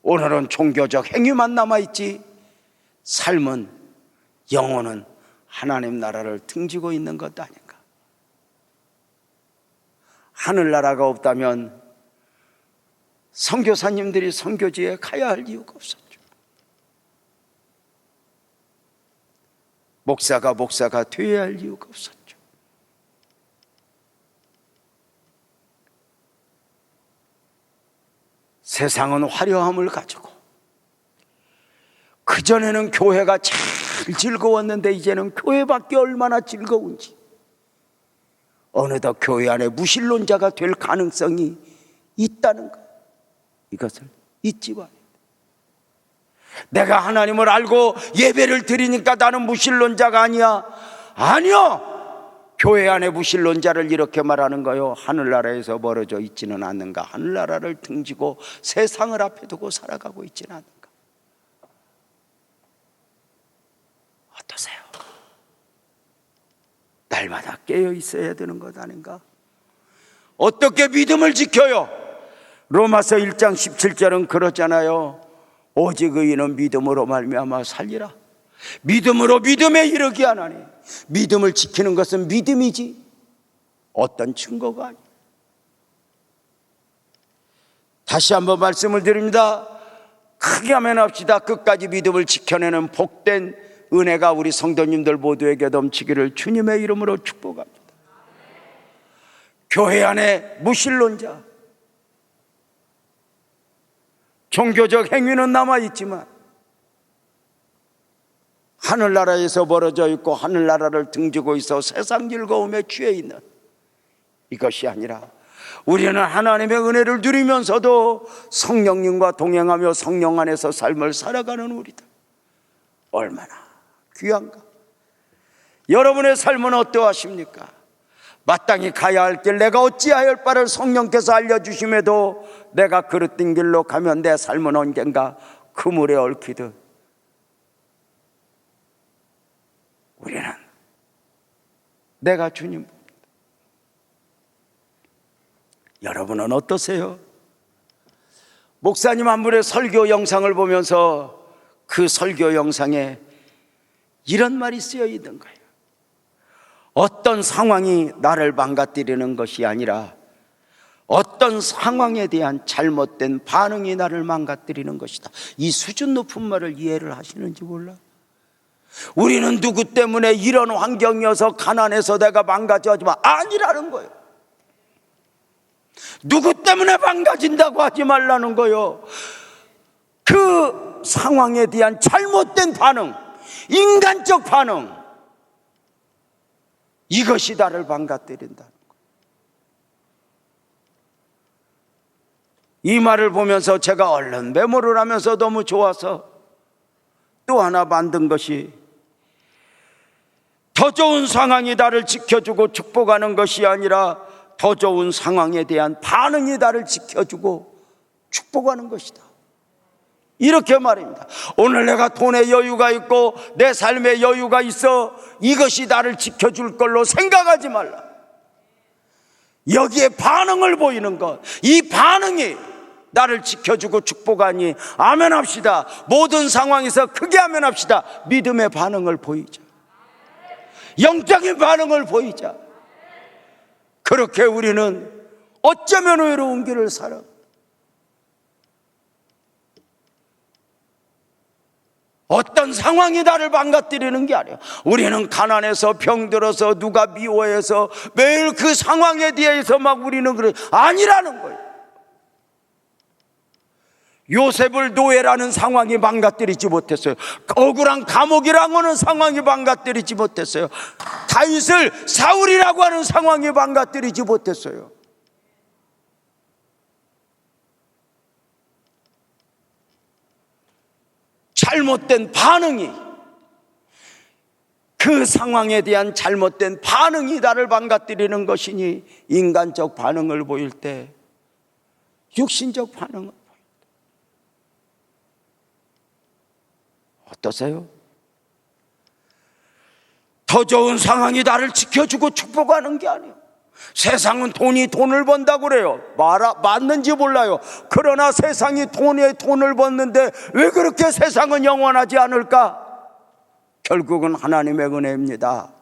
오늘은 종교적 행위만 남아있지, 삶은, 영혼은 하나님 나라를 등지고 있는 것 아닌가? 하늘나라가 없다면 선교사님들이 선교지에 가야 할 이유가 없었죠. 목사가 되어야 할 이유가 없었죠. 세상은 화려함을 가지고, 그전에는 교회가 참 즐거웠는데 이제는 교회 밖이 얼마나 즐거운지, 어느덧 교회 안에 무신론자가 될 가능성이 있다는 것, 이것을 잊지 말아야 돼. 내가 하나님을 알고 예배를 드리니까 나는 무신론자가 아니야. 아니요, 교회 안에 무신론자를 이렇게 말하는 거요, 하늘나라에서 멀어져 있지는 않는가? 하늘나라를 등지고 세상을 앞에 두고 살아가고 있지는 않는가? 어떠세요? 날마다 깨어 있어야 되는 것 아닌가? 어떻게 믿음을 지켜요? 로마서 1장 17절은 그렇잖아요. 오직 의인은 믿음으로 말미암아 살리라. 믿음으로 믿음에 이르게 하나니, 믿음을 지키는 것은 믿음이지 어떤 증거가 아니에요. 다시 한번 말씀을 드립니다. 크게 하면 합시다. 끝까지 믿음을 지켜내는 복된 은혜가 우리 성도님들 모두에게 넘치기를 주님의 이름으로 축복합니다. 교회 안에 무신론자, 종교적 행위는 남아있지만 하늘나라에서 멀어져 있고 하늘나라를 등지고 있어 세상 즐거움에 취해 있는, 이것이 아니라 우리는 하나님의 은혜를 누리면서도 성령님과 동행하며 성령 안에서 삶을 살아가는 우리들, 얼마나 귀한가? 여러분의 삶은 어떠하십니까? 마땅히 가야 할 길, 내가 어찌하여 할 바를 성령께서 알려주심에도 내가 그릇된 길로 가면 내 삶은 언젠가 그물에 얽히듯 우리는 내가 주님. 여러분은 어떠세요? 목사님 한 분의 설교 영상을 보면서 그 설교 영상에 이런 말이 쓰여 있는 거예요. 어떤 상황이 나를 망가뜨리는 것이 아니라 어떤 상황에 대한 잘못된 반응이 나를 망가뜨리는 것이다. 이 수준 높은 말을 이해를 하시는지 몰라. 우리는 누구 때문에 이런 환경이어서 가난해서 내가 망가져하지만 아니라는 거예요. 누구 때문에 망가진다고 하지 말라는 거예요. 그 상황에 대한 잘못된 반응, 인간적 반응, 이것이 나를 망가뜨린다는 거예요. 이 말을 보면서 제가 얼른 메모를 하면서 너무 좋아서 또 하나 만든 것이, 더 좋은 상황이 나를 지켜주고 축복하는 것이 아니라 더 좋은 상황에 대한 반응이 나를 지켜주고 축복하는 것이다, 이렇게 말입니다. 오늘 내가 돈의 여유가 있고 내 삶의 여유가 있어, 이것이 나를 지켜줄 걸로 생각하지 말라. 여기에 반응을 보이는 것, 이 반응이 나를 지켜주고 축복하니 아멘 합시다. 모든 상황에서 크게 아멘 합시다. 믿음의 반응을 보이자. 영적인 반응을 보이자. 그렇게 우리는 어쩌면 외로운 길을 살아. 어떤 상황이 나를 망가뜨리는 게 아니에요. 우리는 가난해서 병들어서 누가 미워해서 매일 그 상황에 대해서 막 우리는 그래 아니라는 거예요. 요셉을 노예라는 상황이 망가뜨리지 못했어요. 억울한 감옥이라고 하는 상황이 망가뜨리지 못했어요. 다윗을 사울이라고 하는 상황이 망가뜨리지 못했어요. 잘못된 반응이, 그 상황에 대한 잘못된 반응이 나를 망가뜨리는 것이니 인간적 반응을 보일 때 육신적 반응을 보일 때 어떠세요? 더 좋은 상황이 나를 지켜주고 축복하는 게 아니에요. 세상은 돈을 번다고 그래요. 맞는지 몰라요. 그러나 세상이 돈을 버는데 왜 그렇게 세상은 영원하지 않을까? 결국은 하나님의 은혜입니다.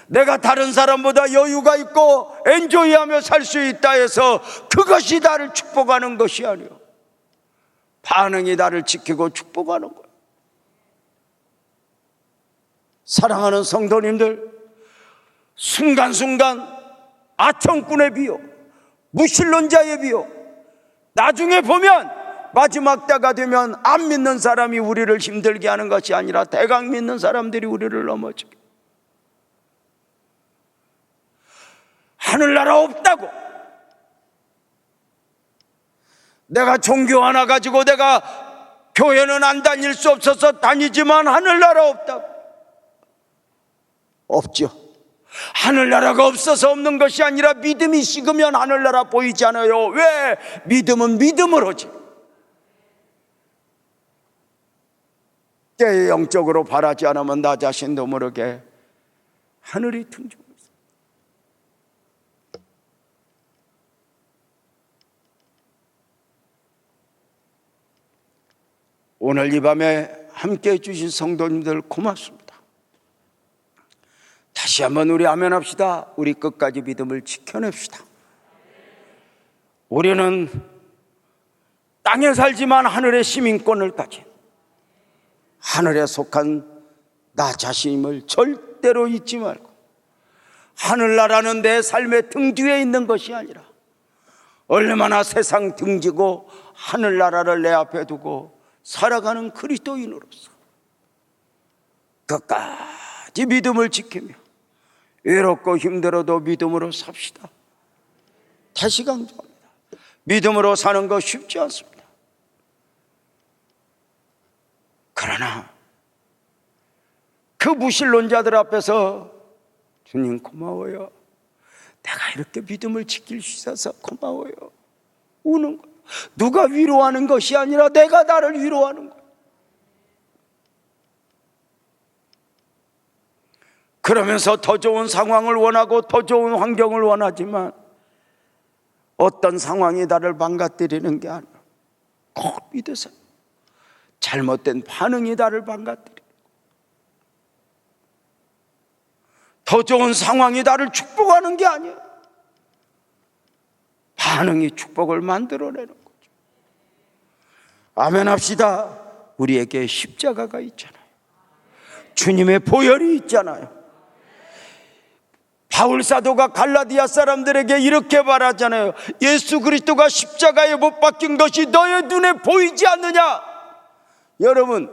내가 다른 사람보다 여유가 있고 엔조이하며 살 수 있다 해서 그것이 나를 축복하는 것이 아니에요. 반응이 나를 지키고 축복하는 거예요. 사랑하는 성도님들, 순간순간 아청꾼의 비유, 무신론자의 비유, 나중에 보면 마지막 때가 되면 안 믿는 사람이 우리를 힘들게 하는 것이 아니라 대강 믿는 사람들이 우리를 넘어지게. 하늘나라 없다고. 내가 종교 하나 가지고 내가 교회는 안 다닐 수 없어서 다니지만 하늘나라 없다고. 없죠. 하늘나라가 없어서 없는 것이 아니라 믿음이 식으면 하늘나라 보이지 않아요. 왜? 믿음은 믿음으로지. 때에 영적으로 바라지 않으면 나 자신도 모르게 하늘이 퉁주고 있어. 오늘 이 밤에 함께해 주신 성도님들 고맙습니다. 다시 한번 우리 아멘 합시다. 우리 끝까지 믿음을 지켜냅시다. 우리는 땅에 살지만 하늘의 시민권을 가진, 하늘에 속한 나 자신임을 절대로 잊지 말고, 하늘나라는 내 삶의 등 뒤에 있는 것이 아니라 얼마나 세상 등지고 하늘나라를 내 앞에 두고 살아가는 그리스도인으로서 끝까지 믿음을 지키며 외롭고 힘들어도 믿음으로 삽시다. 다시 강조합니다. 믿음으로 사는 거 쉽지 않습니다. 그러나 그 무신론자들 앞에서 주님 고마워요. 내가 이렇게 믿음을 지킬 수 있어서 고마워요. 우는 거예요. 누가 위로하는 것이 아니라 내가 나를 위로하는 거예요. 그러면서 더 좋은 상황을 원하고 더 좋은 환경을 원하지만 어떤 상황이 나를 망가뜨리는 게 아니라 꼭 믿으세요. 잘못된 반응이 나를 망가뜨리고, 더 좋은 상황이 나를 축복하는 게 아니에요. 반응이 축복을 만들어내는 거죠. 아멘 합시다. 우리에게 십자가가 있잖아요. 주님의 보혈이 있잖아요. 바울 사도가 갈라디아 사람들에게 이렇게 말하잖아요. 예수 그리스도가 십자가에 못 박힌 것이 너의 눈에 보이지 않느냐? 여러분,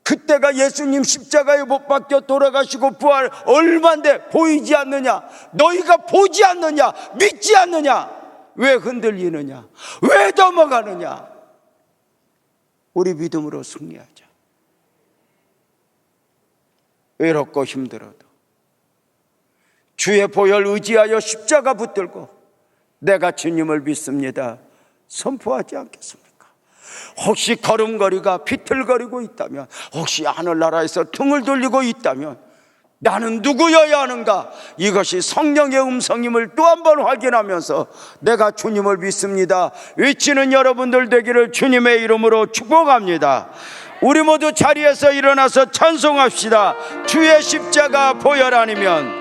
그때가 예수님 십자가에 못 박혀 돌아가시고 부활 얼마인데 보이지 않느냐? 너희가 보지 않느냐? 믿지 않느냐? 왜 흔들리느냐? 왜 넘어가느냐? 우리 믿음으로 승리하자. 외롭고 힘들어도 주의 보혈 의지하여 십자가 붙들고 내가 주님을 믿습니다 선포하지 않겠습니까? 혹시 걸음걸이가 비틀거리고 있다면, 혹시 하늘나라에서 등을 돌리고 있다면 나는 누구여야 하는가? 이것이 성령의 음성임을 또 한 번 확인하면서 내가 주님을 믿습니다 외치는 여러분들 되기를 주님의 이름으로 축복합니다. 우리 모두 자리에서 일어나서 찬송합시다. 주의 십자가 보혈 아니면